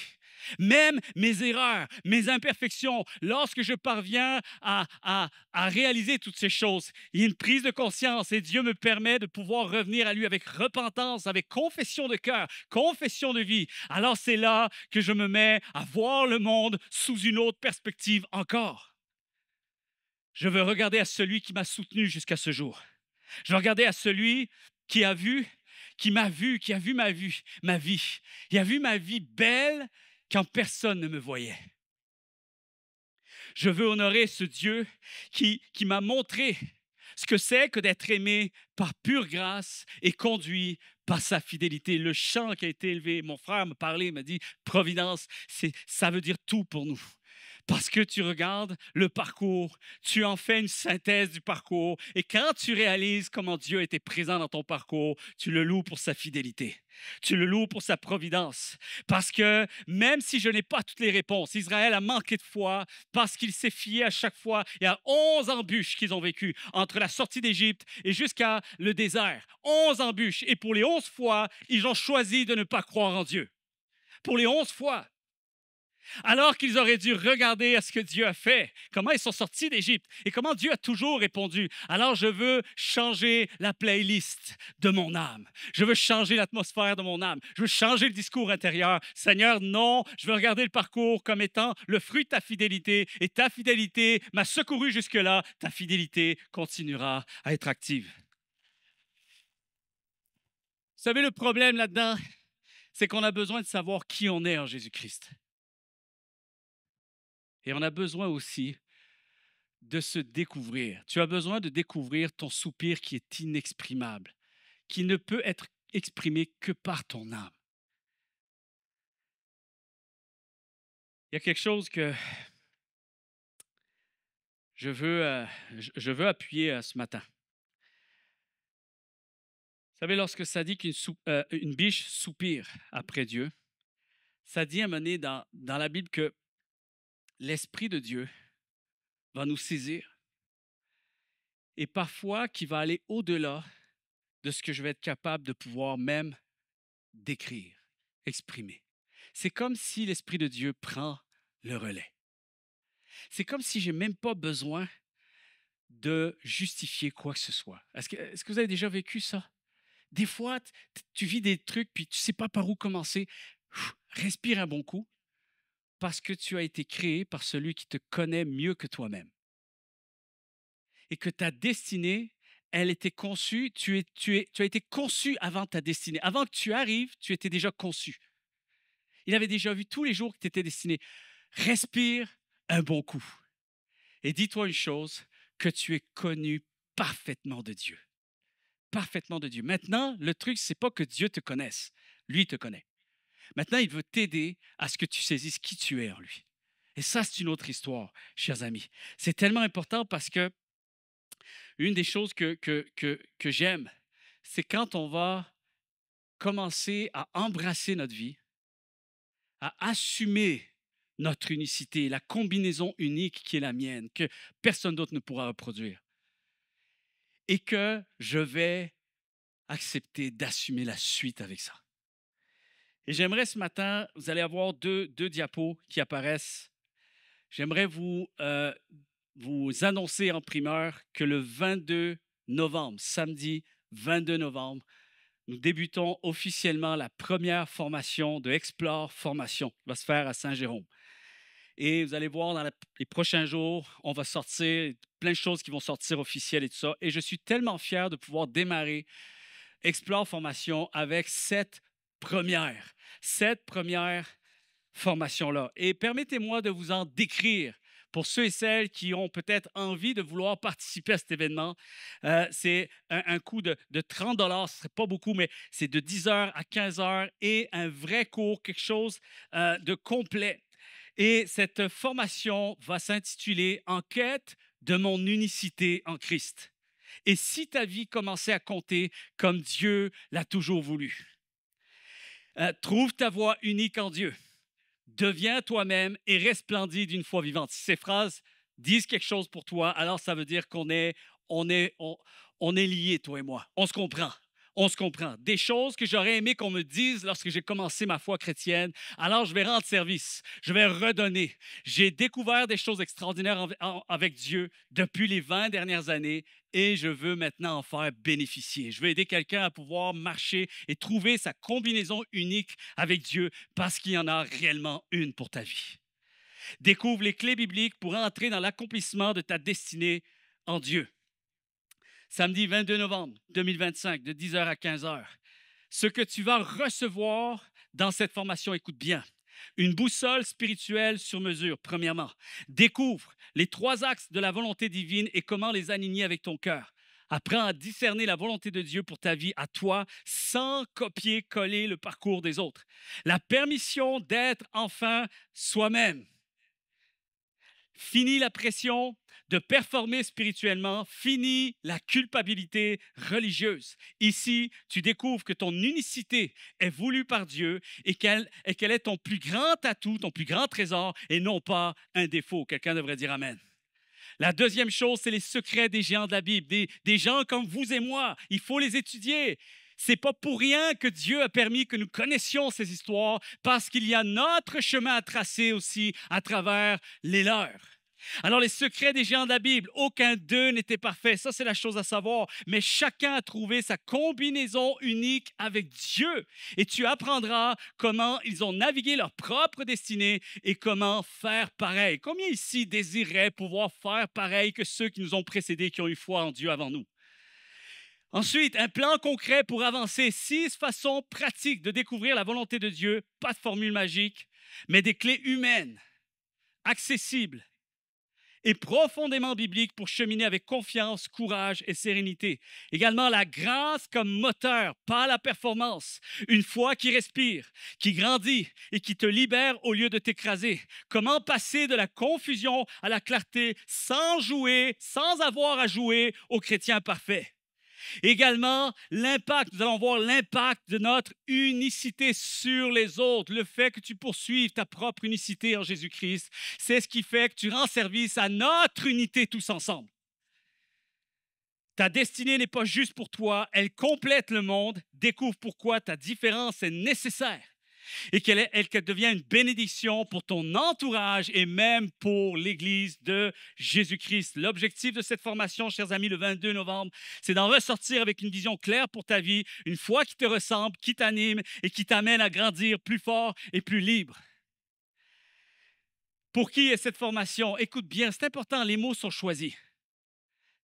Même mes erreurs, mes imperfections, lorsque je parviens à réaliser toutes ces choses, il y a une prise de conscience et Dieu me permet de pouvoir revenir à lui avec repentance, avec confession de cœur, confession de vie. Alors c'est là que je me mets à voir le monde sous une autre perspective encore. Je veux regarder à celui qui m'a soutenu jusqu'à ce jour. Je veux regarder à celui qui a vu, qui m'a vu, qui a vu ma vie. Il a vu ma vie belle quand personne ne me voyait. Je veux honorer ce Dieu qui m'a montré ce que c'est que d'être aimé par pure grâce et conduit par sa fidélité. Le chant qui a été élevé, mon frère me parlait, m'a dit, Providence, ça veut dire tout pour nous. Parce que tu regardes le parcours, tu en fais une synthèse du parcours et quand tu réalises comment Dieu était présent dans ton parcours, tu le loues pour sa fidélité. Tu le loues pour sa providence. Parce que même si je n'ai pas toutes les réponses, Israël a manqué de foi parce qu'il s'est fié à chaque fois. Il y a 11 embûches qu'ils ont vécues entre la sortie d'Égypte et jusqu'à le désert. 11 embûches. Et pour les 11 fois, ils ont choisi de ne pas croire en Dieu. Pour les 11 fois. Alors qu'ils auraient dû regarder à ce que Dieu a fait, comment ils sont sortis d'Égypte et comment Dieu a toujours répondu. Alors je veux changer la playlist de mon âme. Je veux changer l'atmosphère de mon âme. Je veux changer le discours intérieur. Seigneur, non, je veux regarder le parcours comme étant le fruit de ta fidélité et ta fidélité m'a secouru jusque-là. Ta fidélité continuera à être active. Vous savez, le problème là-dedans, c'est qu'on a besoin de savoir qui on est en Jésus-Christ. Et on a besoin aussi de se découvrir. Tu as besoin de découvrir ton soupir qui est inexprimable, qui ne peut être exprimé que par ton âme. Il y a quelque chose que je veux appuyer ce matin. Vous savez, lorsque ça dit qu'une biche soupire après Dieu, ça dit à un moment donné dans la Bible que l'Esprit de Dieu va nous saisir et parfois qui va aller au-delà de ce que je vais être capable de pouvoir même décrire, exprimer. C'est comme si l'Esprit de Dieu prend le relais. C'est comme si je n'ai même pas besoin de justifier quoi que ce soit. Est-ce que vous avez déjà vécu ça? Des fois, tu vis des trucs puis tu ne sais pas par où commencer. Respire un bon coup parce que tu as été créé par celui qui te connaît mieux que toi-même. Et que ta destinée, elle était conçue, tu as été conçu avant ta destinée. Avant que tu arrives, tu étais déjà conçu. Il avait déjà vu tous les jours que tu étais destiné. Respire un bon coup. Et dis-toi une chose, que tu es connu parfaitement de Dieu. Parfaitement de Dieu. Maintenant, le truc, c'est pas que Dieu te connaisse. Lui, il te connaît. Maintenant, il veut t'aider à ce que tu saisisses qui tu es en lui. Et ça, c'est une autre histoire, chers amis. C'est tellement important parce que une des choses que j'aime, c'est quand on va commencer à embrasser notre vie, à assumer notre unicité, la combinaison unique qui est la mienne, que personne d'autre ne pourra reproduire. Et que je vais accepter d'assumer la suite avec ça. Et j'aimerais ce matin, vous allez avoir deux diapos qui apparaissent. J'aimerais vous annoncer en primeur que le 22 novembre, samedi 22 novembre, nous débutons officiellement la première formation de Explore Formation qui va se faire à Saint-Jérôme. Et vous allez voir dans les prochains jours, on va sortir plein de choses qui vont sortir officielles et tout ça. Et je suis tellement fier de pouvoir démarrer Explore Formation avec cette première formation-là. Et permettez-moi de vous en décrire pour ceux et celles qui ont peut-être envie de vouloir participer à cet événement. C'est un coût de 30 $, ce ne serait pas beaucoup, mais c'est de 10 heures à 15 heures et un vrai cours, quelque chose de complet. Et cette formation va s'intituler « En quête de mon unicité en Christ ». Et si ta vie commençait à compter comme Dieu l'a toujours voulu. Trouve ta voie unique en Dieu. Deviens toi-même et resplendis d'une foi vivante. Si ces phrases disent quelque chose pour toi, alors ça veut dire qu'on est liés, toi et moi. On se comprend. On se comprend. Des choses que j'aurais aimé qu'on me dise lorsque j'ai commencé ma foi chrétienne. Alors, je vais rendre service. Je vais redonner. J'ai découvert des choses extraordinaires avec Dieu depuis les 20 dernières années et je veux maintenant en faire bénéficier. Je veux aider quelqu'un à pouvoir marcher et trouver sa combinaison unique avec Dieu parce qu'il y en a réellement une pour ta vie. Découvre les clés bibliques pour entrer dans l'accomplissement de ta destinée en Dieu. Samedi 22 novembre 2025, de 10 heures à 15 heures. Ce que tu vas recevoir dans cette formation, écoute bien, une boussole spirituelle sur mesure, premièrement. Découvre les 3 axes de la volonté divine et comment les aligner avec ton cœur. Apprends à discerner la volonté de Dieu pour ta vie à toi sans copier-coller le parcours des autres. La permission d'être enfin soi-même. Fini la pression de performer spirituellement, fini la culpabilité religieuse. Ici, tu découvres que ton unicité est voulue par Dieu et qu'elle est ton plus grand atout, ton plus grand trésor et non pas un défaut. Quelqu'un devrait dire Amen. La deuxième chose, c'est les secrets des géants de la Bible, des gens comme vous et moi. Il faut les étudier. C'est pas pour rien que Dieu a permis que nous connaissions ces histoires, parce qu'il y a notre chemin à tracer aussi à travers les leurs. Alors, les secrets des géants de la Bible, aucun d'eux n'était parfait. Ça, c'est la chose à savoir. Mais chacun a trouvé sa combinaison unique avec Dieu. Et tu apprendras comment ils ont navigué leur propre destinée et comment faire pareil. Combien ici désiraient pouvoir faire pareil que ceux qui nous ont précédés, qui ont eu foi en Dieu avant nous? Ensuite, un plan concret pour avancer. 6 façons pratiques de découvrir la volonté de Dieu. Pas de formule magique, mais des clés humaines, accessibles et profondément bibliques pour cheminer avec confiance, courage et sérénité. Également, la grâce comme moteur, pas la performance. Une foi qui respire, qui grandit et qui te libère au lieu de t'écraser. Comment passer de la confusion à la clarté sans jouer, sans avoir à jouer au chrétien parfait. Également, l'impact, nous allons voir l'impact de notre unicité sur les autres. Le fait que tu poursuives ta propre unicité en Jésus-Christ, c'est ce qui fait que tu rends service à notre unité tous ensemble. Ta destinée n'est pas juste pour toi, elle complète le monde. Découvre pourquoi ta différence est nécessaire et qu'elle devient une bénédiction pour ton entourage et même pour l'Église de Jésus-Christ. L'objectif de cette formation, chers amis, le 22 novembre, c'est d'en ressortir avec une vision claire pour ta vie, une foi qui te ressemble, qui t'anime et qui t'amène à grandir plus fort et plus libre. Pour qui est cette formation? Écoute bien, c'est important, les mots sont choisis.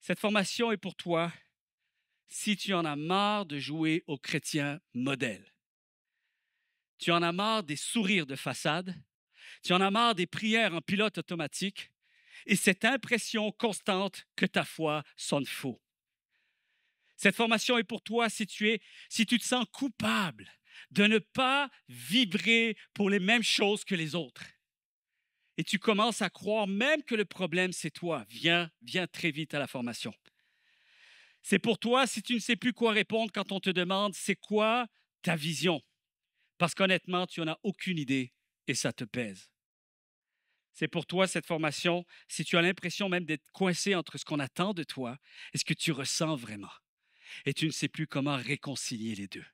Cette formation est pour toi si tu en as marre de jouer au chrétien modèle. Tu en as marre des sourires de façade, tu en as marre des prières en pilote automatique et cette impression constante que ta foi sonne faux. Cette formation est pour toi si tu te sens coupable de ne pas vibrer pour les mêmes choses que les autres. Et tu commences à croire même que le problème, c'est toi. Viens très vite à la formation. C'est pour toi si tu ne sais plus quoi répondre quand on te demande c'est quoi ta vision. Parce qu'honnêtement, tu n'en as aucune idée et ça te pèse. C'est pour toi cette formation, si tu as l'impression même d'être coincé entre ce qu'on attend de toi et ce que tu ressens vraiment. Et tu ne sais plus comment réconcilier les deux.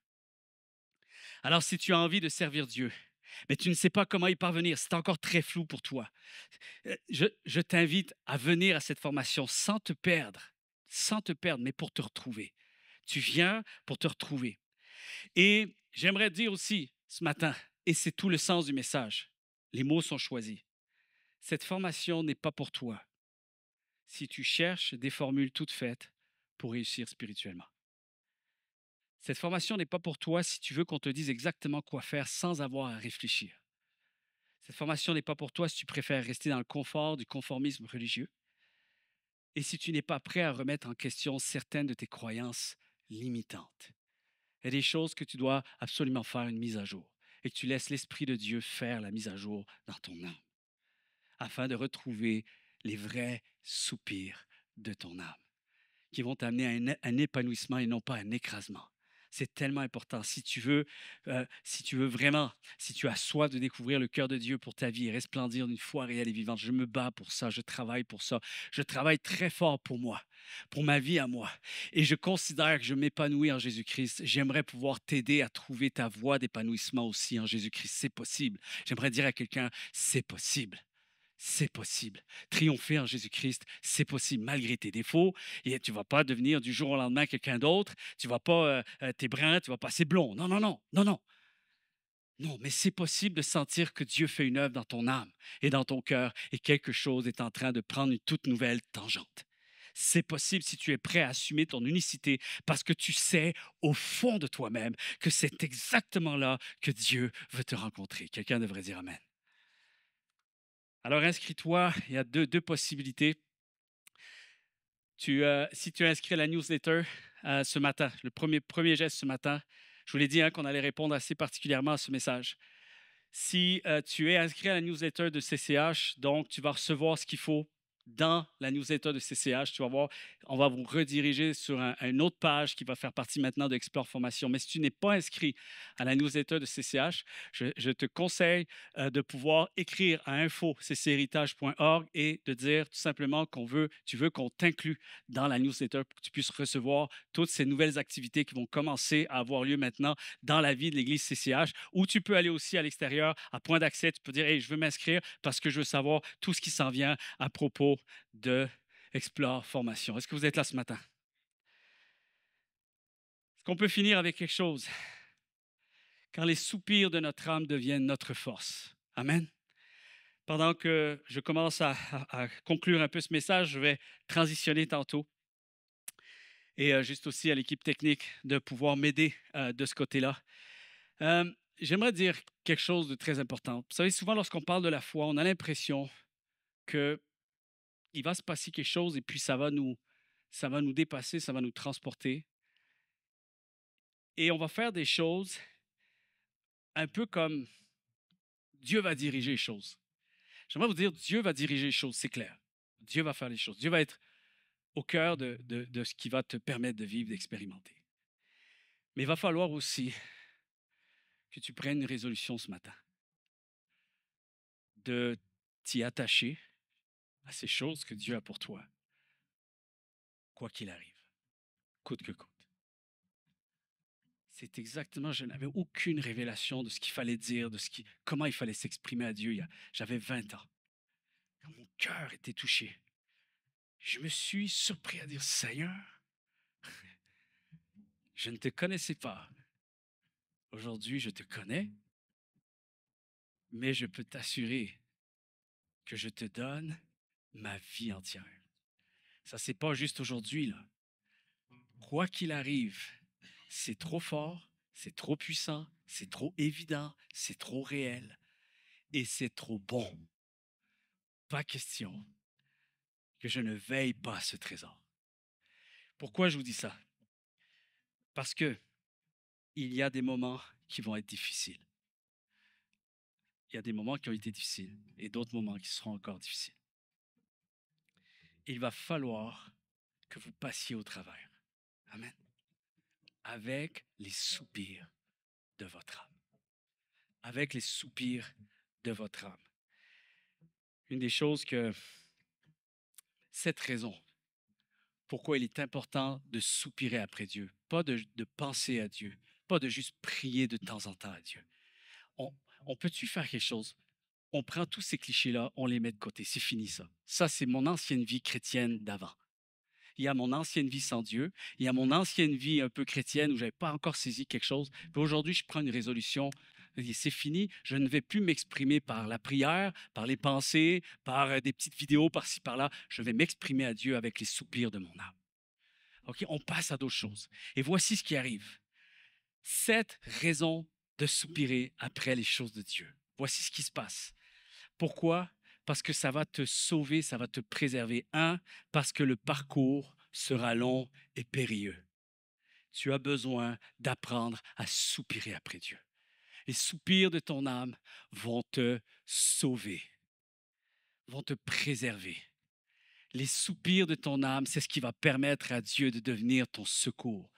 Alors, si tu as envie de servir Dieu, mais tu ne sais pas comment y parvenir, c'est encore très flou pour toi, je t'invite à venir à cette formation sans te perdre, mais pour te retrouver. Tu viens pour te retrouver. Et j'aimerais dire aussi ce matin, et c'est tout le sens du message, les mots sont choisis. Cette formation n'est pas pour toi si tu cherches des formules toutes faites pour réussir spirituellement. Cette formation n'est pas pour toi si tu veux qu'on te dise exactement quoi faire sans avoir à réfléchir. Cette formation n'est pas pour toi si tu préfères rester dans le confort du conformisme religieux et si tu n'es pas prêt à remettre en question certaines de tes croyances limitantes. Il y a des choses que tu dois absolument faire une mise à jour et que tu laisses l'Esprit de Dieu faire la mise à jour dans ton âme afin de retrouver les vrais soupirs de ton âme qui vont t'amener à un épanouissement et non pas à un écrasement. C'est tellement important. Si tu veux vraiment, si tu as soif de découvrir le cœur de Dieu pour ta vie et resplendir d'une foi réelle et vivante, je me bats pour ça, je travaille pour ça. Je travaille très fort pour moi, pour ma vie à moi. Et je considère que je m'épanouis en Jésus-Christ. J'aimerais pouvoir t'aider à trouver ta voie d'épanouissement aussi en Jésus-Christ. C'est possible. J'aimerais dire à quelqu'un, c'est possible. C'est possible. Triompher en Jésus-Christ, c'est possible malgré tes défauts. Et tu ne vas pas devenir du jour au lendemain quelqu'un d'autre. Tu ne vas pas, t'es brun, tu ne vas passer blond. Non, non, non, non, non. Non, mais c'est possible de sentir que Dieu fait une œuvre dans ton âme et dans ton cœur et quelque chose est en train de prendre une toute nouvelle tangente. C'est possible si tu es prêt à assumer ton unicité parce que tu sais au fond de toi-même que c'est exactement là que Dieu veut te rencontrer. Quelqu'un devrait dire Amen. Alors, inscris-toi. Il y a deux possibilités. Si tu es inscrit à la newsletter ce matin, le premier geste ce matin, je vous l'ai dit qu'on allait répondre assez particulièrement à ce message. Si tu es inscrit à la newsletter de CCH, donc tu vas recevoir ce qu'il faut dans la newsletter de CCH. Tu vas voir, on va vous rediriger sur une autre page qui va faire partie maintenant de Explore Formation. Mais si tu n'es pas inscrit à la newsletter de CCH, je te conseille de pouvoir écrire à info.cchéritage.org et de dire tout simplement tu veux qu'on t'inclue dans la newsletter pour que tu puisses recevoir toutes ces nouvelles activités qui vont commencer à avoir lieu maintenant dans la vie de l'Église CCH. Ou tu peux aller aussi à l'extérieur, à point d'accès. Tu peux dire, hey, je veux m'inscrire parce que je veux savoir tout ce qui s'en vient à propos de Explore Formation. Est-ce que vous êtes là ce matin? Est-ce qu'on peut finir avec quelque chose? Quand les soupirs de notre âme deviennent notre force. Amen. Pendant que je commence à conclure un peu ce message, je vais transitionner tantôt. Et juste aussi à l'équipe technique de pouvoir m'aider de ce côté-là. J'aimerais dire quelque chose de très important. Vous savez, souvent lorsqu'on parle de la foi, on a l'impression qu'il va se passer quelque chose et puis ça va nous dépasser, ça va nous transporter. Et on va faire des choses un peu comme Dieu va diriger les choses. J'aimerais vous dire, Dieu va diriger les choses, c'est clair. Dieu va faire les choses. Dieu va être au cœur de ce qui va te permettre de vivre, d'expérimenter. Mais il va falloir aussi que tu prennes une résolution ce matin de t'y attacher à ces choses que Dieu a pour toi, quoi qu'il arrive, coûte que coûte. C'est exactement, je n'avais aucune révélation de ce qu'il fallait dire, comment il fallait s'exprimer à Dieu. J'avais 20 ans. Quand mon cœur était touché, je me suis surpris à dire, Seigneur, je ne te connaissais pas. Aujourd'hui, je te connais, mais je peux t'assurer que je te donne ma vie entière. Ça, c'est pas juste aujourd'hui, là. Quoi qu'il arrive, c'est trop fort, c'est trop puissant, c'est trop évident, c'est trop réel et c'est trop bon. Pas question que je ne veille pas à ce trésor. Pourquoi je vous dis ça? Parce que il y a des moments qui vont être difficiles. Il y a des moments qui ont été difficiles et d'autres moments qui seront encore difficiles. Il va falloir que vous passiez au travers. Amen. Avec les soupirs de votre âme. Avec les soupirs de votre âme. Une des choses que cette raison pourquoi il est important de soupirer après Dieu, pas de penser à Dieu, pas de juste prier de temps en temps à Dieu. On peut-tu faire quelque chose? On prend tous ces clichés-là, on les met de côté. C'est fini ça. Ça, c'est mon ancienne vie chrétienne d'avant. Il y a mon ancienne vie sans Dieu. Il y a mon ancienne vie un peu chrétienne où je n'avais pas encore saisi quelque chose. Puis aujourd'hui, je prends une résolution. C'est fini. Je ne vais plus m'exprimer par la prière, par les pensées, par des petites vidéos par-ci, par-là. Je vais m'exprimer à Dieu avec les soupirs de mon âme. OK? On passe à d'autres choses. Et voici ce qui arrive. 7 raisons de soupirer après les choses de Dieu. Voici ce qui se passe. Pourquoi? Parce que ça va te sauver, ça va te préserver. 1, parce que le parcours sera long et périlleux. Tu as besoin d'apprendre à soupirer après Dieu. Les soupirs de ton âme vont te sauver, vont te préserver. Les soupirs de ton âme, c'est ce qui va permettre à Dieu de devenir ton secours.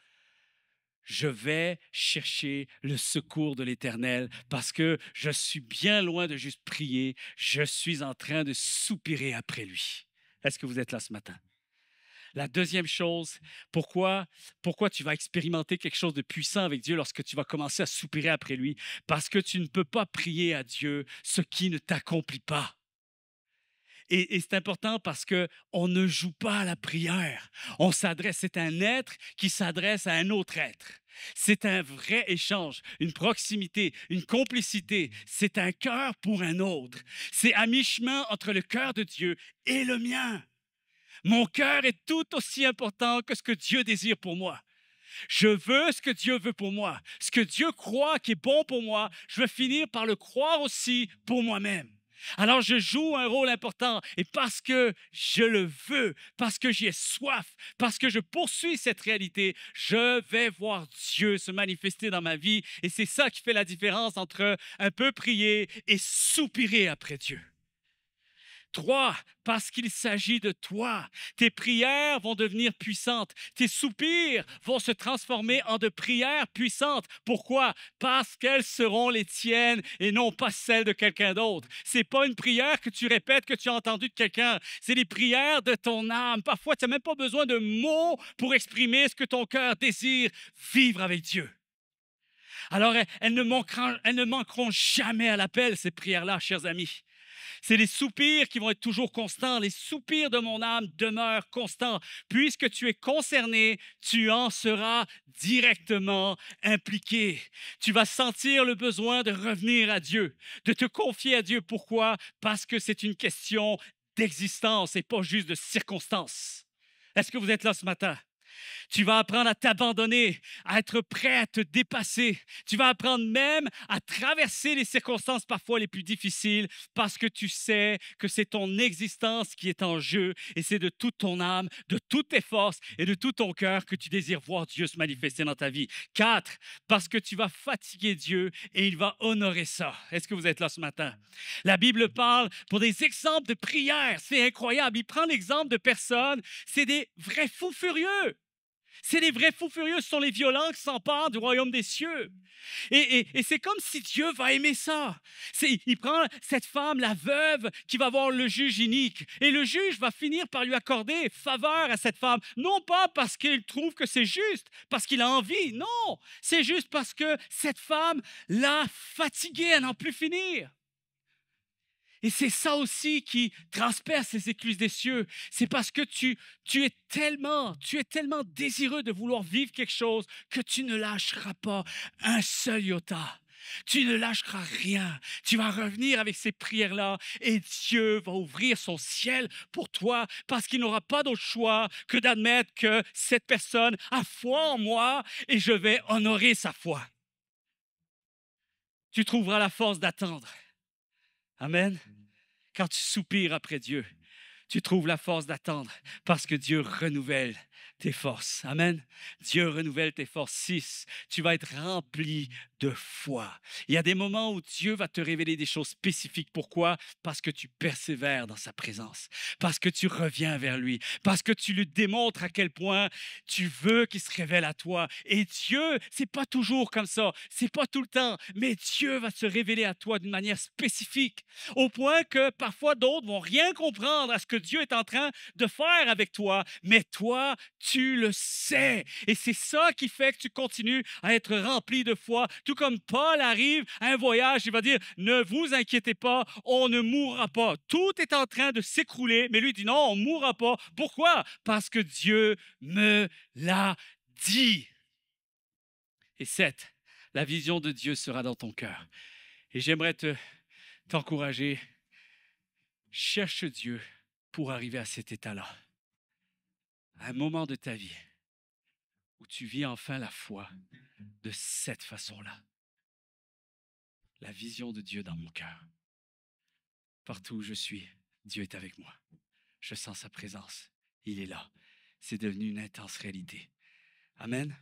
Je vais chercher le secours de l'Éternel parce que je suis bien loin de juste prier. Je suis en train de soupirer après lui. Est-ce que vous êtes là ce matin? La deuxième chose, pourquoi tu vas expérimenter quelque chose de puissant avec Dieu lorsque tu vas commencer à soupirer après lui? Parce que tu ne peux pas prier à Dieu ce qui ne t'accomplit pas. Et c'est important parce qu'on ne joue pas à la prière. C'est un être qui s'adresse à un autre être. C'est un vrai échange, une proximité, une complicité. C'est un cœur pour un autre. C'est à mi-chemin entre le cœur de Dieu et le mien. Mon cœur est tout aussi important que ce que Dieu désire pour moi. Je veux ce que Dieu veut pour moi. Ce que Dieu croit qui est bon pour moi, je veux finir par le croire aussi pour moi-même. Alors, je joue un rôle important et parce que je le veux, parce que j'y ai soif, parce que je poursuis cette réalité, je vais voir Dieu se manifester dans ma vie et c'est ça qui fait la différence entre un peu prier et soupirer après Dieu. 3, parce qu'il s'agit de toi. Tes prières vont devenir puissantes. Tes soupirs vont se transformer en de prières puissantes. Pourquoi? Parce qu'elles seront les tiennes et non pas celles de quelqu'un d'autre. Ce n'est pas une prière que tu répètes, que tu as entendue de quelqu'un. C'est les prières de ton âme. Parfois, tu n'as même pas besoin de mots pour exprimer ce que ton cœur désire, vivre avec Dieu. Alors, elles ne manqueront jamais à l'appel, ces prières-là, chers amis. C'est les soupirs qui vont être toujours constants. Les soupirs de mon âme demeurent constants. Puisque tu es concerné, tu en seras directement impliqué. Tu vas sentir le besoin de revenir à Dieu, de te confier à Dieu. Pourquoi? Parce que c'est une question d'existence et pas juste de circonstances. Est-ce que vous êtes là ce matin? Tu vas apprendre à t'abandonner, à être prêt à te dépasser. Tu vas apprendre même à traverser les circonstances parfois les plus difficiles parce que tu sais que c'est ton existence qui est en jeu et c'est de toute ton âme, de toutes tes forces et de tout ton cœur que tu désires voir Dieu se manifester dans ta vie. 4, parce que tu vas fatiguer Dieu et il va honorer ça. Est-ce que vous êtes là ce matin? La Bible parle pour des exemples de prières. C'est incroyable. Il prend l'exemple de personnes, c'est des vrais fous furieux. C'est les vrais fous furieux, ce sont les violents qui s'emparent du royaume des cieux. Et c'est comme si Dieu va aimer ça. Il prend cette femme, la veuve, qui va voir le juge inique. Et le juge va finir par lui accorder faveur à cette femme. Non pas parce qu'il trouve que c'est juste, parce qu'il a envie. Non, c'est juste parce que cette femme l'a fatigué à n'en plus finir. Et c'est ça aussi qui transperce les écluses des cieux. C'est parce que tu es tellement désireux de vouloir vivre quelque chose que tu ne lâcheras pas un seul iota. Tu ne lâcheras rien. Tu vas revenir avec ces prières-là et Dieu va ouvrir son ciel pour toi parce qu'il n'aura pas d'autre choix que d'admettre que cette personne a foi en moi et je vais honorer sa foi. Tu trouveras la force d'attendre. Amen. Quand tu soupires après Dieu, tu trouves la force d'attendre parce que Dieu renouvelle tes forces. Amen. Dieu renouvelle tes forces. 6, tu vas être rempli de foi. Il y a des moments où Dieu va te révéler des choses spécifiques. Pourquoi? Parce que tu persévères dans sa présence, parce que tu reviens vers lui, parce que tu lui démontres à quel point tu veux qu'il se révèle à toi. Et Dieu, c'est pas toujours comme ça, c'est pas tout le temps, mais Dieu va se révéler à toi d'une manière spécifique, au point que parfois d'autres vont rien comprendre à ce que Dieu est en train de faire avec toi, mais toi, tu le sais. Et c'est ça qui fait que tu continues à être rempli de foi. Tout comme Paul arrive à un voyage, il va dire, ne vous inquiétez pas, on ne mourra pas. Tout est en train de s'écrouler, mais lui dit, non, on ne mourra pas. Pourquoi? Parce que Dieu me l'a dit. Et 7, la vision de Dieu sera dans ton cœur. Et j'aimerais t'encourager, cherche Dieu pour arriver à cet état-là. À un moment de ta vie où tu vis enfin la foi de cette façon-là. La vision de Dieu dans mon cœur. Partout où je suis, Dieu est avec moi. Je sens sa présence. Il est là. C'est devenu une intense réalité. Amen.